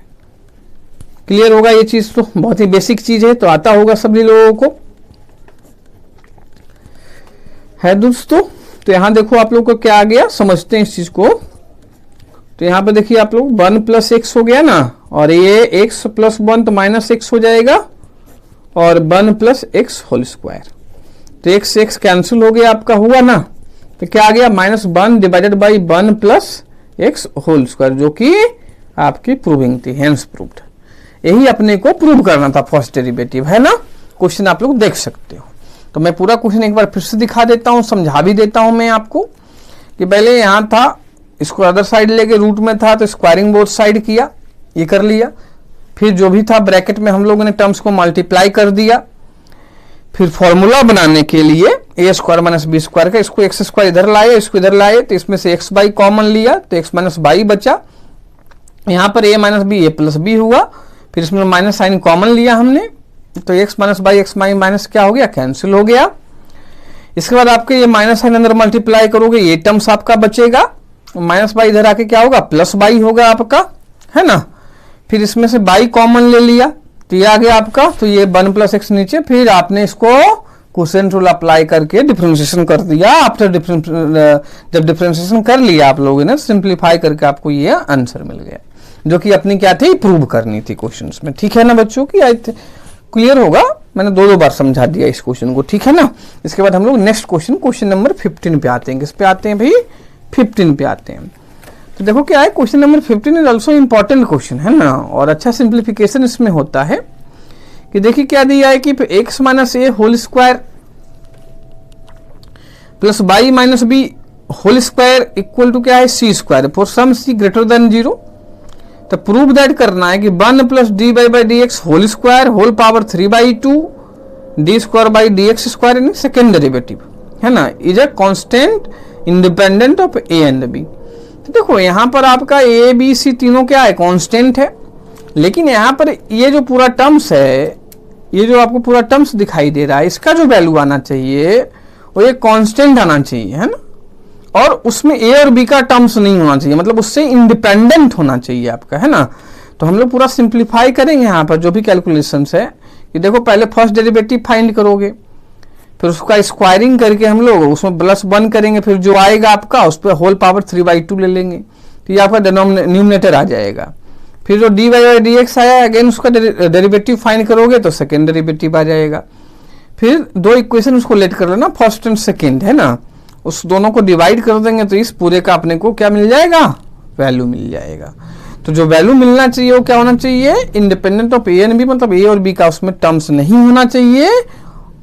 क्लियर होगा ये चीज, तो बहुत ही बेसिक चीज है, तो आता होगा सभी लोगों को है दोस्तों। तो यहां देखो आप लोग को क्या आ गया, समझते हैं इस चीज को। तो यहां पे देखिए आप लोग 1 प्लस एक्स हो गया ना, और ये x प्लस 1 तो माइनस एक्स हो जाएगा, और 1 प्लस एक्स होल स्क्वायर, तो x कैंसिल हो गया आपका, हुआ ना। तो क्या आ गया, -1 divided by 1 plus x whole square, जो कि आपकी प्रूविंग थी, हेंस प्रूव्ड। यही अपने को प्रूव करना था, फर्स्ट डेरिवेटिव है ना। क्वेश्चन आप लोग देख सकते हो। तो मैं पूरा क्वेश्चन एक बार फिर से दिखा देता हूं, समझा भी देता हूं मैं आपको, कि पहले यहां था, इसको अदर साइड लेके रूट में था, तो स्क्वायरिंग बोथ साइड किया, ये कर लिया। फिर जो भी था ब्रैकेट में हम लोगों ने टर्म्स को मल्टीप्लाई कर दिया। फिर फॉर्मूला बनाने के लिए a square minus b square का, इसको एक्स स्क्वायर इधर लाए, इसको इधर लाए, तो इसमें से एक्स बाई कॉमन लिया, तो एक्स माइनस बाई बचा। यहाँ पर a minus b, a plus b हुआ। फिर इसमें माइनस साइन कॉमन लिया हमने, तो x minus y x minus क्या हो गया, कैंसिल हो गया। इसके बाद आपके ये माइनस साइन अंदर मल्टीप्लाई करोगे, ये टर्म्स आपका बचेगा, माइनस बाई इधर आके क्या होगा, प्लस बाई होगा आपका, है ना। फिर इसमें से बाई कॉमन ले लिया, तो ये आ गया आपका, तो ये 1 प्लस एक्स नीचे। फिर आपने इसको क्वोशिएंट रूल अप्लाई करके डिफरेंशिएशन कर दिया। आफ्टर जब डिफरेंशिएशन कर लिया आप लोगों ने, सिंप्लीफाई करके आपको ये आंसर मिल गया, जो कि अपनी क्या थी, प्रूव करनी थी क्वेश्चंस में। ठीक है ना बच्चों की, आई क्लियर होगा, मैंने दो बार समझा दिया इस क्वेश्चन को, ठीक है ना। इसके बाद हम लोग नेक्स्ट क्वेश्चन नंबर 15 पे आते हैं। किस पे आते हैं भाई, 15 पे आते हैं। तो देखो क्या है, question number 15 is also important question, है ना, और अच्छा सिंप्लीफिकेशन इसमें होता है। कि देखिए क्या दिया है कि x minus a whole square plus y minus b whole square equal to क्या है, c square for some c greater than 0। तो प्रूव दैट करना है कि 1 plus d by d x whole square whole power 3/2 d square y d x square in second derivative, है ना, is a constant independent of a and b. तो देखो यहां पर आपका ए बी सी तीनों क्या है, कांस्टेंट है, लेकिन यहां पर ये जो पूरा टर्म्स है, ये जो आपको पूरा टर्म्स दिखाई दे रहा है, इसका जो वैल्यू आना चाहिए वो ये कांस्टेंट आना चाहिए, है ना, और उसमें ए और बी का टर्म्स नहीं होना चाहिए, मतलब उससे इंडिपेंडेंट होना चाहिए आपका, है ना। तो हम लोग पूरा सिंप्लीफाई करेंगे यहाँ पर जो भी कैलकुलेशंस है, कि देखो पहले फर्स्ट डेरिवेटिव फाइंड करोगे, फिर उसका स्क्वायरिंग करके हम लोग उसमें +1 करेंगे, फिर जो आएगा आपका उस पर होल पावर 3/2 ले लेंगे, तो ये आपका न्यूमरेटर आ जाएगा। फिर जो डी बाई डी एक्स आया, अगेन उसका डेरिवेटिव फाइंड करोगे तो सेकेंड डेरिवेटिव आ जाएगा। फिर दो इक्वेशन उसको लेट कर लेना, फर्स्ट एंड सेकेंड, है ना, उस दोनों को डिवाइड कर देंगे, तो इस पूरे का अपने को क्या मिल जाएगा, वैल्यू मिल जाएगा। तो जो वैल्यू मिलना चाहिए वो क्या होना चाहिए, independent of a and b, मतलब ए और बी का उसमें टर्म्स नहीं होना चाहिए,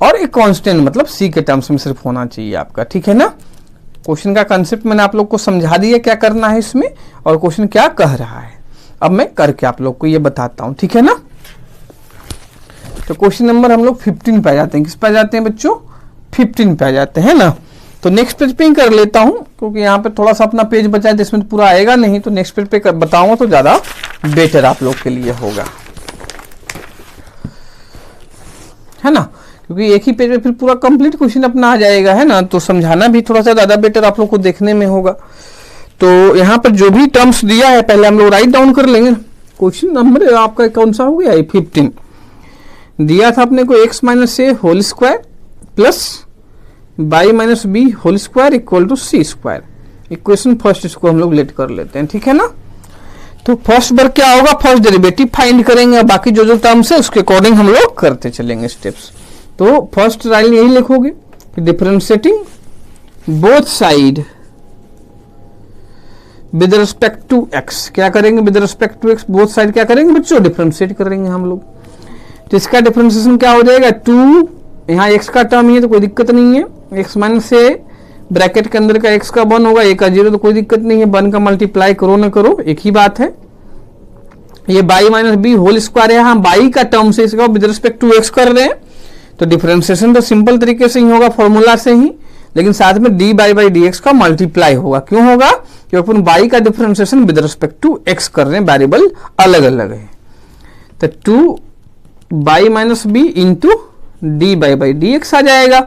और एक कांस्टेंट मतलब सी के टर्म्स में सिर्फ होना चाहिए आपका, ठीक है ना। क्वेश्चन का कंसेप्ट मैंने आप लोग को समझा दिया क्या करना है इसमें, और क्वेश्चन क्या कह रहा है, अब मैं करके आप लोग को ये बताता हूं, ठीक है ना। तो क्वेश्चन नंबर हम लोग 15 पे आ जाते हैं। किस पे आ जाते हैं बच्चों, 15 पे आ जाते हैं ना। तो नेक्स्ट पेज पे ही कर लेता हूं, क्योंकि यहाँ पे थोड़ा सा अपना पेज बचा है जिसमें पूरा आएगा नहीं, तो नेक्स्ट पेज पे बताऊंगा तो ज्यादा बेटर आप लोग के लिए होगा, है ना, क्योंकि एक ही पेज में फिर पूरा कंप्लीट क्वेश्चन अपना आ जाएगा, है ना, तो समझाना भी थोड़ा सा ज्यादा बेटर आप लोग को देखने में होगा। तो यहाँ पर जो भी टर्म्स दिया है पहले हम लोग राइट डाउन कर लेंगे। क्वेश्चन नंबर आपका कौन सा हो गया, 15 दिया था अपने को, x minus a whole square plus y minus b whole square equal to c square. Equation first इसको हम लोग लेट कर लेते हैं, ठीक है ना। तो फर्स्ट बार क्या होगा, फर्स्ट डेरिवेटिव फाइंड करेंगे, और बाकी जो जो टर्म्स है उसके अकॉर्डिंग हम लोग करते चलेंगे स्टेप्स। तो फर्स्ट लाइन यही लिखोगे, differentiating both side with respect to x. क्या करेंगे, with respect to x both side क्या करेंगे बच्चों, डिफरेंशिएट करेंगे हम लोग। तो इसका डिफरेंशिएशन क्या हो जाएगा, 2, यहाँ एक्स का टर्म ही है तो कोई दिक्कत नहीं है, एक्स माइनस ए ब्रैकेट के अंदर का x का 1 होगा, a का 0, तो कोई दिक्कत नहीं है, 1 का मल्टीप्लाई करो ना करो एक ही बात है। ये y minus b whole square है, यहाँ बाई का टर्म से इसका विद रिस्पेक्ट टू एक्स कर रहे हैं, तो डिफरेंशिएशन तो सिंपल तरीके से ही होगा फॉर्मूला से ही, लेकिन साथ में d y by d x का मल्टीप्लाई होगा। क्यों होगा? क्योंकि अपन बाई का differentiation with respect to x कर रहे हैं, वेरिएबल अलग अलग है। तो 2 y minus b into d y by d x आ जाएगा,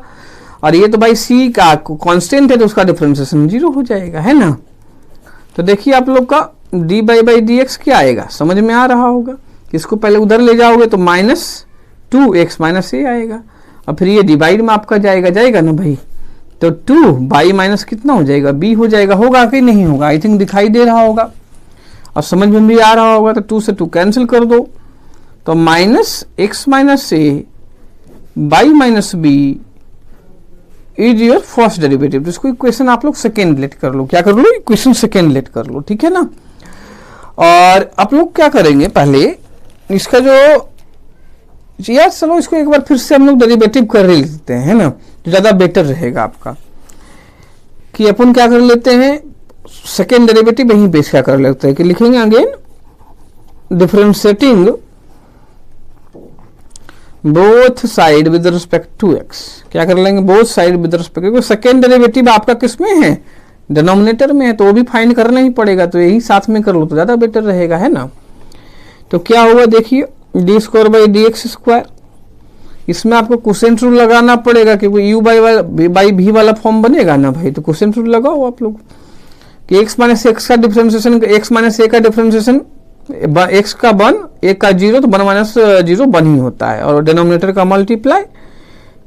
और ये तो भाई सी का कांस्टेंट है तो उसका डिफरेंशिएशन 0 हो जाएगा, है ना। तो देखिए आप लोग का D y by d x क्या आएगा, समझ में आ रहा होगा। इसको पहले उधर ले जाओगे तो -2x माइनस ए आएगा, और फिर ये डिवाइड में आपका जाएगा ना भाई, तो 2 बाई माइनस कितना हो जाएगा, b हो जाएगा। होगा कि नहीं होगा? आई थिंक दिखाई दे रहा होगा और समझ में भी आ रहा होगा। तो 2 से 2 कैंसिल कर दो, तो -x minus a y minus b is your first derivative. इसको इक्वेशन आप लोग सेकेंड लेट कर लो, क्या कर लो, इक्वेशन सेकेंड लेट कर लो, ठीक है ना। और आप लोग क्या करेंगे, पहले इसका जो यार चलो इसको एक बार फिर से हम लोग डेरिवेटिव कर लेते हैं, है ना, तो ज्यादा बेटर रहेगा आपका। कि अपन क्या कर लेते हैं, सेकेंड डेरिवेटिव यहीं पे क्या कर लेते हैं कि लिखेंगे again differentiating both side with respect to x. क्या कर लेंगे, बोथ साइड विद रिस्पेक्ट, क्योंकि सेकेंड डेरिवेटिव आपका किस में है, डिनोमिनेटर में है, तो वो भी फाइंड करना ही पड़ेगा, तो यही साथ में कर लो तो ज्यादा बेटर रहेगा, है ना। तो क्या होगा देखिए, D square y d x square, इसमें आपको कोसेंट रूल लगाना पड़ेगा क्योंकि यू बाई भी वाला फॉर्म बनेगा ना भाई, तो कोसेंट रूल लगाओ आप लोग कि एक्स माइनस एक्स का डिफरेंशिएशन, एक्स माइनस ए का डिफरेंशिएशन, एक्स का 1 ए का 0, तो 1 माइनस 0 1 ही होता है, और डिनोमिनेटर का मल्टीप्लाई,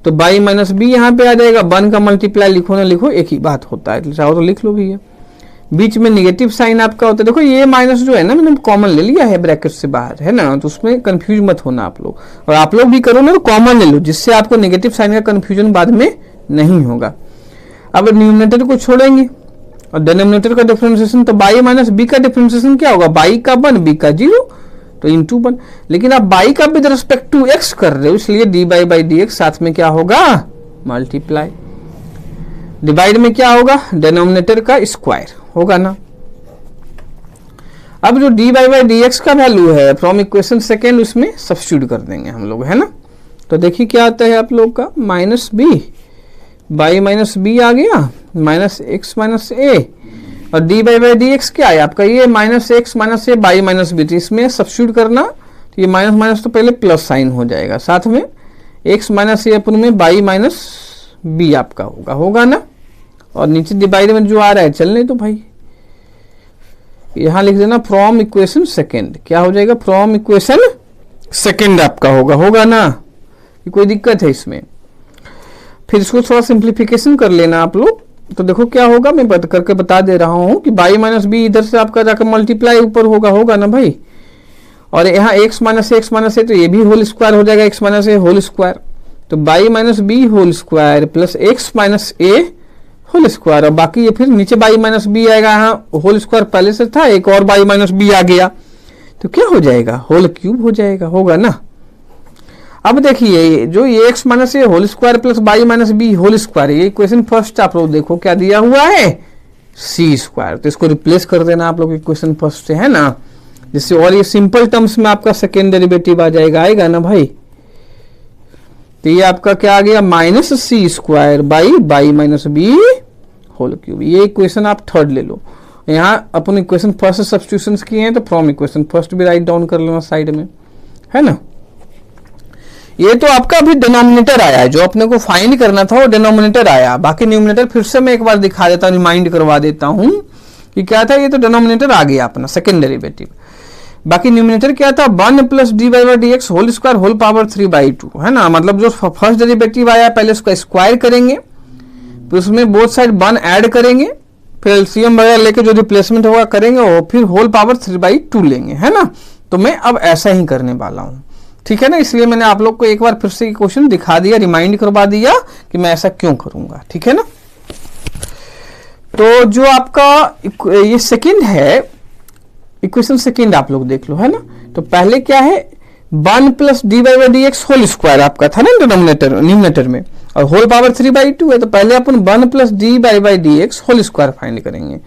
तो बाई माइनस बी यहाँ पे आ जाएगा, 1 का मल्टीप्लाई लिखो ना लिखो एक ही बात होता है, चाहो तो लिख लो भी है। बीच में निगेटिव साइन आपका होता है, देखो ये माइनस जो है ना मैंने कॉमन ले लिया है ब्रैकेट से बाहर, है ना, तो उसमें कंफ्यूज मत होना आप लोग, और आप लोग भी करो ना तो कॉमन ले लो, जिससे आपको नेगेटिव साइन का कंफ्यूजन बाद में नहीं होगा। अब न्यूमरेटर को छोड़ेंगे और डिनोमिनेटर का डिफरेंशिएशन, तो बाई माइनस बी का डिफरेंशिएशन क्या होगा, बाई का 1 बी का 0, तो इंटू 1, लेकिन आप बाई का विद रिस्पेक्ट टू एक्स कर रहे हो, इसलिए D y by d x साथ में क्या होगा, मल्टीप्लाई, डिवाइड में क्या होगा, डिनोमिनेटर का स्क्वायर होगा ना। अब जो D y by d x का वैल्यू है फ्रॉम इक्वेशन सेकेंड, उसमें सब्स्टिट्यूट कर देंगे हम लोग, है ना। तो देखिए क्या आता है आप लोग का, minus b y minus b आ गया, माइनस एक्स माइनस ए, और d y by d x क्या है आपका, ये minus x minus a y minus b, इसमें सब्स्टिट्यूट करना, तो ये माइनस माइनस तो पहले प्लस साइन हो जाएगा, साथ में एक्स माइनस ए अपन में बाई माइनस बी आपका होगा ना, और नीचे डिवाइड में जो आ रहा है चलने तो भाई यहां लिख देना फ्रॉम इक्वेशन सेकेंड, क्या हो जाएगा, फ्रॉम इक्वेशन सेकेंड आपका होगा ना, कोई दिक्कत है इसमें। फिर इसको थोड़ा सिंप्लीफिकेशन कर लेना आप लोग, तो देखो क्या होगा, मैं करके बता दे रहा हूं कि बाई माइनस बी इधर से आपका जाकर मल्टीप्लाई ऊपर होगा ना भाई, और यहाँ एक्स माइनस ए, तो ये भी होल स्क्वायर हो जाएगा, x minus a whole square, तो by minus b whole square plus x minus a whole square, और बाकी ये फिर नीचे बाई माइनस बी आएगा, यहाँ होल स्क्वायर पहले से था, एक और बाई माइनस बी आ गया, तो क्या हो जाएगा, होल क्यूब हो जाएगा, होगा ना। अब देखिए जो ये x minus a whole square plus y minus b whole square, ये इक्वेशन फर्स्ट आप लोग देखो क्या दिया हुआ है, सी स्क्वायर, तो इसको रिप्लेस कर देना आप लोग इक्वेशन फर्स्ट से, है ना, जिससे और ये सिंपल टर्म्स में आपका सेकेंड डेरिवेटिव आ जाएगा, आएगा ना भाई। तो ये आपका क्या आ गया, minus c square y minus b whole cube, ये इक्वेशन आप थर्ड ले लो। यहाँ अपन इक्वेशन फर्स्ट सब्स्टिट्यूशंस किए हैं, तो फ्रॉम इक्वेशन फर्स्ट भी राइट डाउन कर लेना साइड में, है ना। ये तो आपका अभी डिनोमिनेटर आया है, जो अपने को फाइंड करना था वो डिनोमिनेटर आया, बाकी न्यूमिनेटर फिर से मैं एक बार दिखा देता हूँ, रिमाइंड करवा देता हूँ कि क्या था, ये तो डिनोमिनेटर आ गया अपना सेकेंड डेरिवेटिव, बाकी न्यूमिनेटर क्या था, 1 plus d y by d x whole square whole power 3/2, है ना, मतलब जो फर्स्ट डेरिवेटिव आया पहले उसका स्क्वायर करेंगे, फिर उसमें बोथ साइड 1 ऐड करेंगे, फिर एलसीएम वगैरह लेके जो रिप्लेसमेंट होगा करेंगे, और फिर होल पावर 3/2 लेंगे, है ना। तो मैं अब ऐसा ही करने वाला हूं, ठीक है ना, इसलिए मैंने आप लोग को एक बार फिर से क्वेश्चन दिखा दिया, रिमाइंड करवा दिया कि मैं ऐसा क्यों करूंगा, ठीक है ना। तो जो आपका ये सेकंड है, इक्वेशन सेकंड आप लोग देख लो, है ना। तो पहले क्या है, 1 plus d y by d x whole square आपका था ना न्यूमिनेटर में, और होल पावर 3/2 है, तो पहले अपन 1 plus d by d x whole square find करेंगे।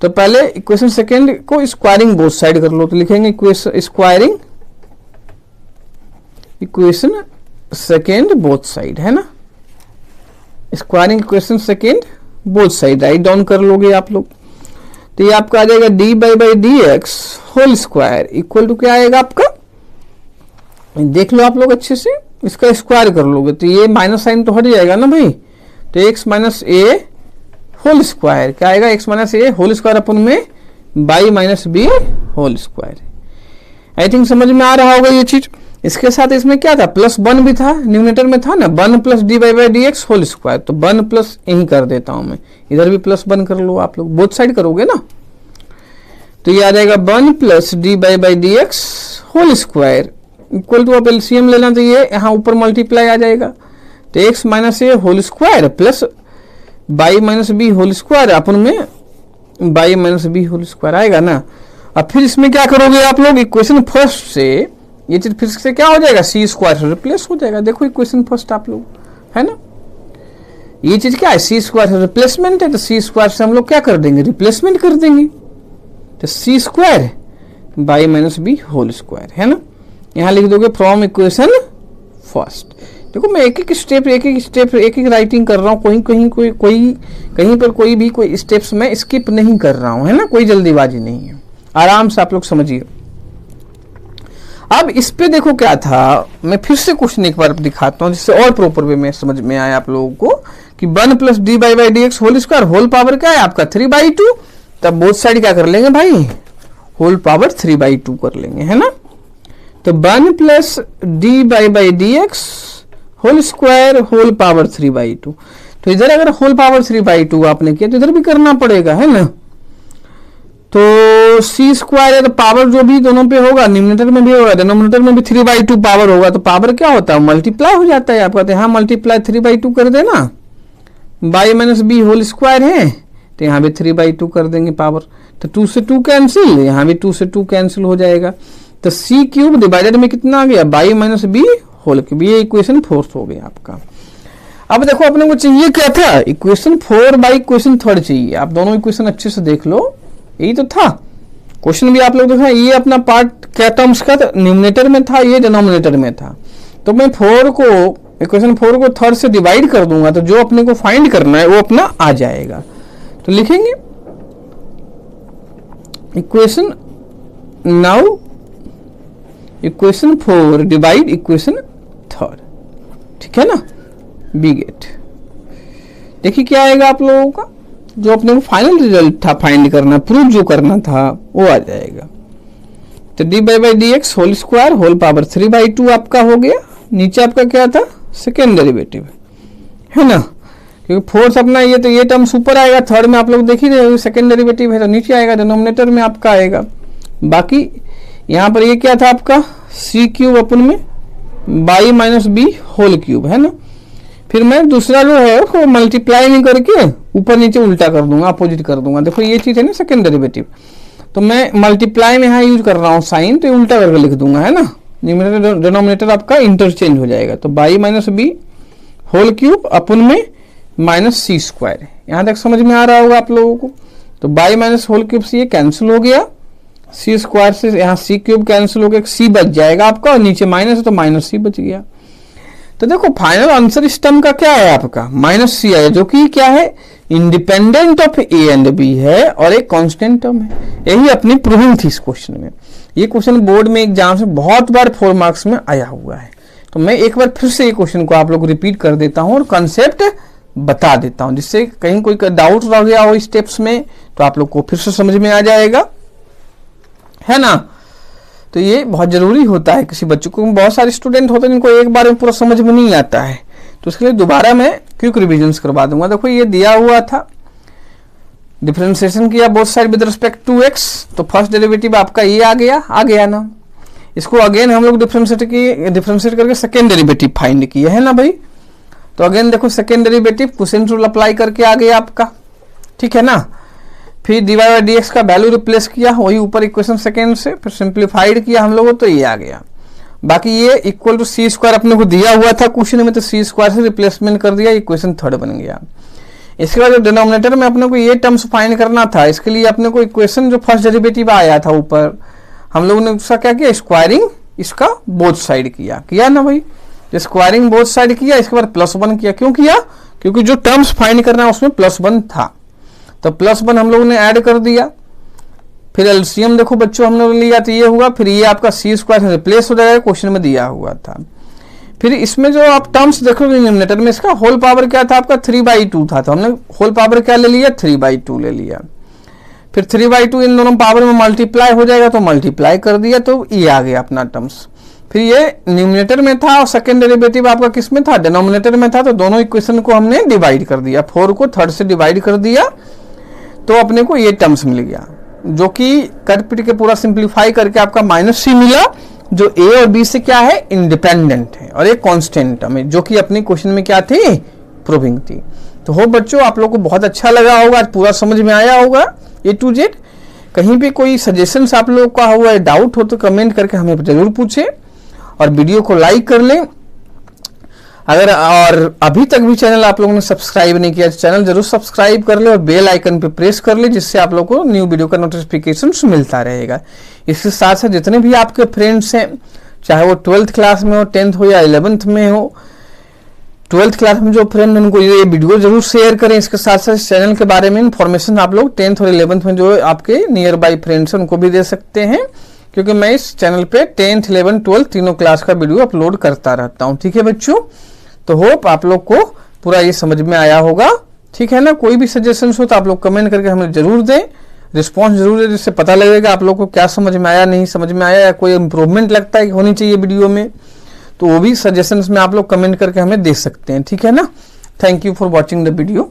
तो पहले इक्वेशन सेकेंड को स्क्वायरिंग बोथ साइड कर लो, तो लिखेंगे squaring equation second both side, है ना, squaring equation second both side right down कर लोगे आप लोग। तो ये आपका आ जाएगा d by d x whole square equal to क्या आएगा आपका, देख लो आप लोग अच्छे से, इसका स्क्वायर कर लोगे तो ये माइनस साइन तो हट जाएगा ना भाई, तो x minus a whole square क्या आएगा, x minus a whole square अपन में by minus b whole square. I think समझ में आ रहा होगा ये चीज। इसके साथ इसमें क्या था, +1 भी था, न्यूमरेटर में था ना, 1 plus d by d x whole square, तो 1 प्लस यही कर देता हूं मैं, इधर भी +1 कर लो आप लोग, बोथ साइड करोगे ना, तो ये आ जाएगा 1 plus d by d x whole square equal to, आप एलसीएम लेना, तो ये यहाँ ऊपर मल्टीप्लाई आ जाएगा, तो x minus a whole square plus y minus b whole square अपन में by minus b whole square आएगा ना। अब फिर इसमें क्या करोगे आप लोग, इक्वेशन फर्स्ट से ये चीज फिर से क्या हो जाएगा, सी स्क्वायर से रिप्लेस हो जाएगा। देखो इक्वेशन फर्स्ट आप लोग, है ना, ये चीज क्या है, सी स्क्वायर से रिप्लेसमेंट है, तो सी स्क्वायर से हम लोग क्या कर देंगे, रिप्लेसमेंट कर देंगे, तो c square y minus b whole square, है ना, यहां लिख दोगे फ्रॉम इक्वेशन फर्स्ट। देखो मैं एक एक स्टेप राइटिंग कर रहा हूँ, कहीं पर कोई स्टेप्स मैं स्किप नहीं कर रहा हूँ, है ना, कोई जल्दीबाजी नहीं है, आराम से आप लोग समझिए। अब इस पे देखो क्या था, मैं फिर से क्वेश्चन एक बार दिखाता हूँ जिससे और प्रॉपर वे में समझ में आया आप लोगों को, कि 1 plus d by d x whole square whole power क्या है आपका 3/2, तब बोथ साइड क्या कर लेंगे भाई, होल पावर 3/2 कर लेंगे, है ना, तो 1 plus d by d x whole square whole power 3/2, तो इधर अगर होल पावर 3/2 आपने किया तो इधर भी करना पड़ेगा, है ना, तो सी स्क्वायर है, तो पावर जो भी दोनों पे होगा, न्यूमरेटर में भी होगा, डिनोमिनेटर में भी 3/2 पावर होगा, तो पावर क्या होता है, मल्टीप्लाई हो जाता है आपका, तो यहाँ मल्टीप्लाई 3/2 कर देना, by minus b whole square है, तो यहाँ भी 3/2 कर देंगे पावर, तो 2 से 2 कैंसिल, यहाँ भी 2 से 2 कैंसिल हो जाएगा, तो सी क्यूब डिवाइडेड में कितना आ गया, by minus b whole cube, ये इक्वेशन फोर्थ हो गया आपका। अब देखो अपने को चाहिए क्या था, इक्वेशन 4 बाई इक्वेशन 3 चाहिए, आप दोनों इक्वेशन अच्छे से देख लो, यही तो था क्वेश्चन भी आप लोग देखा, ये अपना पार्ट क्या टर्म्स का था, न्यूमरेटर में था, ये डिनोमिनेटर में था, तो मैं इक्वेशन 4 को 3 से डिवाइड कर दूंगा, तो जो अपने को फाइंड करना है वो अपना आ जाएगा। तो लिखेंगे equation now equation 4 divide equation 3, ठीक है ना, बी गेट। देखिए क्या आएगा आप लोगों का, जो अपने को फाइनल रिजल्ट था फाइंड करना, प्रूव जो करना था वो आ जाएगा, तो d by d x whole square whole power 3/2 आपका हो गया, नीचे आपका क्या था, सेकेंड डेरिवेटिव, है ना, क्योंकि फोर्थ अपना ये, तो ये टर्म ऊपर आएगा, थर्ड में आप लोग देख ही रहे हो सेकेंड डेरिवेटिव है, तो नीचे आएगा, डिनोमिनेटर में आपका आएगा, बाकी यहाँ पर ये क्या था आपका, सी क्यूब अपन में by minus b whole cube, है ना, फिर मैं दूसरा जो है उसको मल्टीप्लाई नहीं करके ऊपर नीचे उल्टा कर दूंगा, अपोजिट कर दूंगा, देखो ये चीज है ना सेकेंड डेरिवेटिव, तो मैं मल्टीप्लाई में यहाँ यूज कर रहा हूँ साइन, तो उल्टा करके लिख दूंगा, है ना, न्यूमरेटर डिनोमिनेटर आपका इंटरचेंज हो जाएगा, तो by minus b whole cube अपन में माइनस सी स्क्वायर, यहाँ तक समझ में आ रहा होगा आप लोगों को, तो बाई माइनस होल क्यूब से ये कैंसिल हो गया, सी स्क्वायर से यहाँ सी क्यूब कैंसिल हो गया, सी बच जाएगा आपका, और नीचे माइनस है तो माइनस सी बच गया। तो देखो फाइनल आंसर इस टर्म का क्या है आपका, माइनस सी आया, जो कि क्या है, independent of a and b है और एक कांस्टेंट टर्म है। यही अपनी प्रूविंग थी इस क्वेश्चन में। ये क्वेश्चन बोर्ड में एग्जाम से बहुत बार 4 मार्क्स में आया हुआ है, तो मैं एक बार फिर से ये क्वेश्चन को आप लोग रिपीट कर देता हूँ और कंसेप्ट बता देता हूँ, जिससे कहीं कोई डाउट रह गया हो स्टेप्स में तो आप लोग को फिर से समझ में आ जाएगा, है ना। तो ये बहुत जरूरी होता है किसी बच्चों को, बहुत सारे स्टूडेंट होते हैं जिनको एक बार में पूरा समझ में नहीं आता है, तो उसके लिए दोबारा मैं क्विक रिविजन्स करवा दूंगा। देखो ये दिया हुआ था, डिफरेंशिएशन किया both side with respect to x, तो फर्स्ट डेरिवेटिव आपका ये आ गया ना। इसको अगेन हम लोग डिफरेंशिएट करके सेकेंड डेरिवेटिव फाइंड किया है ना भाई। तो अगेन देखो second derivative quotient rule apply करके आ गया आपका, ठीक है ना। फिर dy बाई dx का वैल्यू रिप्लेस किया वही ऊपर इक्वेशन सेकेंड से, फिर सिंप्लीफाइड किया हम लोगों, तो ये आ गया। बाकी ये इक्वल टू सी स्क्वायर अपने को दिया हुआ था क्वेश्चन में, तो सी स्क्वायर से रिप्लेसमेंट कर दिया, इक्वेशन थर्ड बन गया। इसके बाद डिनोमिनेटर में अपने को ये टर्म्स फाइंड करना था, इसके लिए अपने को इक्वेशन जो फर्स्ट डेरिवेटिव आया था ऊपर, हम लोगों ने उसका क्या किया, स्क्वायरिंग इसका बोथ साइड किया ना भाई, स्क्वायरिंग बोथ साइड किया, इसके बाद +1 किया। क्यों किया, क्योंकि जो टर्म्स फाइंड करना है उसमें +1 था, तो +1 हम लोगों ने ऐड कर दिया। फिर एलसीएम देखो बच्चों हमने लिया तो ये हुआ, फिर ये आपका सी स्क्वायर से रिप्लेस हो जाएगा, क्वेश्चन में दिया हुआ था। फिर इसमें जो आप टर्म्स देखोगे डिनोमिनेटर में, इसका होल पावर क्या था आपका 3/2 था, तो हमने होल पावर क्या ले लिया 3/2 ले लिया। फिर 3/2 इन दोनों पावर में मल्टीप्लाई हो जाएगा, तो मल्टीप्लाई कर दिया, तो ये आ गया अपना टर्म्स। फिर ये न्यूमिनेटर में था और सेकेंड डेरिवेटिव आपका किस में था, डिनोमिनेटर में था, तो दोनों इक्वेशन को हमने डिवाइड कर दिया, 4 को 3rd से डिवाइड कर दिया, तो अपने को ये टर्म्स मिल गया, जो कि कट पिट के पूरा सिंप्लीफाई करके आपका -c मिला, जो a और b से क्या है इंडिपेंडेंट है, और एक कांस्टेंट टर्म है, जो कि अपनी क्वेश्चन में क्या थी, प्रूविंग थी। तो हो बच्चों आप लोग को बहुत अच्छा लगा होगा, आज पूरा समझ में आया होगा A to Z। कहीं भी कोई सजेशंस आप लोग का हुआ है, डाउट हो तो कमेंट करके हमें जरूर पूछे, और वीडियो को लाइक कर लें। अगर और अभी तक भी चैनल आप लोगों ने सब्सक्राइब नहीं किया, चैनल जरूर सब्सक्राइब कर ले और बेल आइकन पे प्रेस कर ले, जिससे आप लोग को न्यू वीडियो का नोटिफिकेशन मिलता रहेगा। इसके साथ साथ जितने भी आपके फ्रेंड्स हैं, चाहे वो 12th क्लास में हो, 10th हो या 11th में हो, 12th क्लास में जो फ्रेंड उनको ये वीडियो जरूर शेयर करें। इसके साथ साथ चैनल के बारे में इन्फॉर्मेशन आप लोग 10th और 11th में जो आपके नियर बाई फ्रेंड्स हैं उनको भी दे सकते हैं, क्योंकि मैं इस चैनल पे 10th, 11th, 12th तीनों क्लास का वीडियो अपलोड करता रहता हूँ। ठीक है बच्चों, तो होप आप लोग को पूरा ये समझ में आया होगा। ठीक है ना, कोई भी सजेशन हो तो आप लोग कमेंट करके हमें जरूर दें, रिस्पॉन्स जरूर दें, जिससे पता लगेगा आप लोग को क्या समझ में आया, नहीं समझ में आया, या कोई इंप्रूवमेंट लगता है कि होनी चाहिए वीडियो में, तो वो भी सजेशंस में आप लोग कमेंट करके हमें दे सकते हैं। ठीक है ना, thank you for watching the video.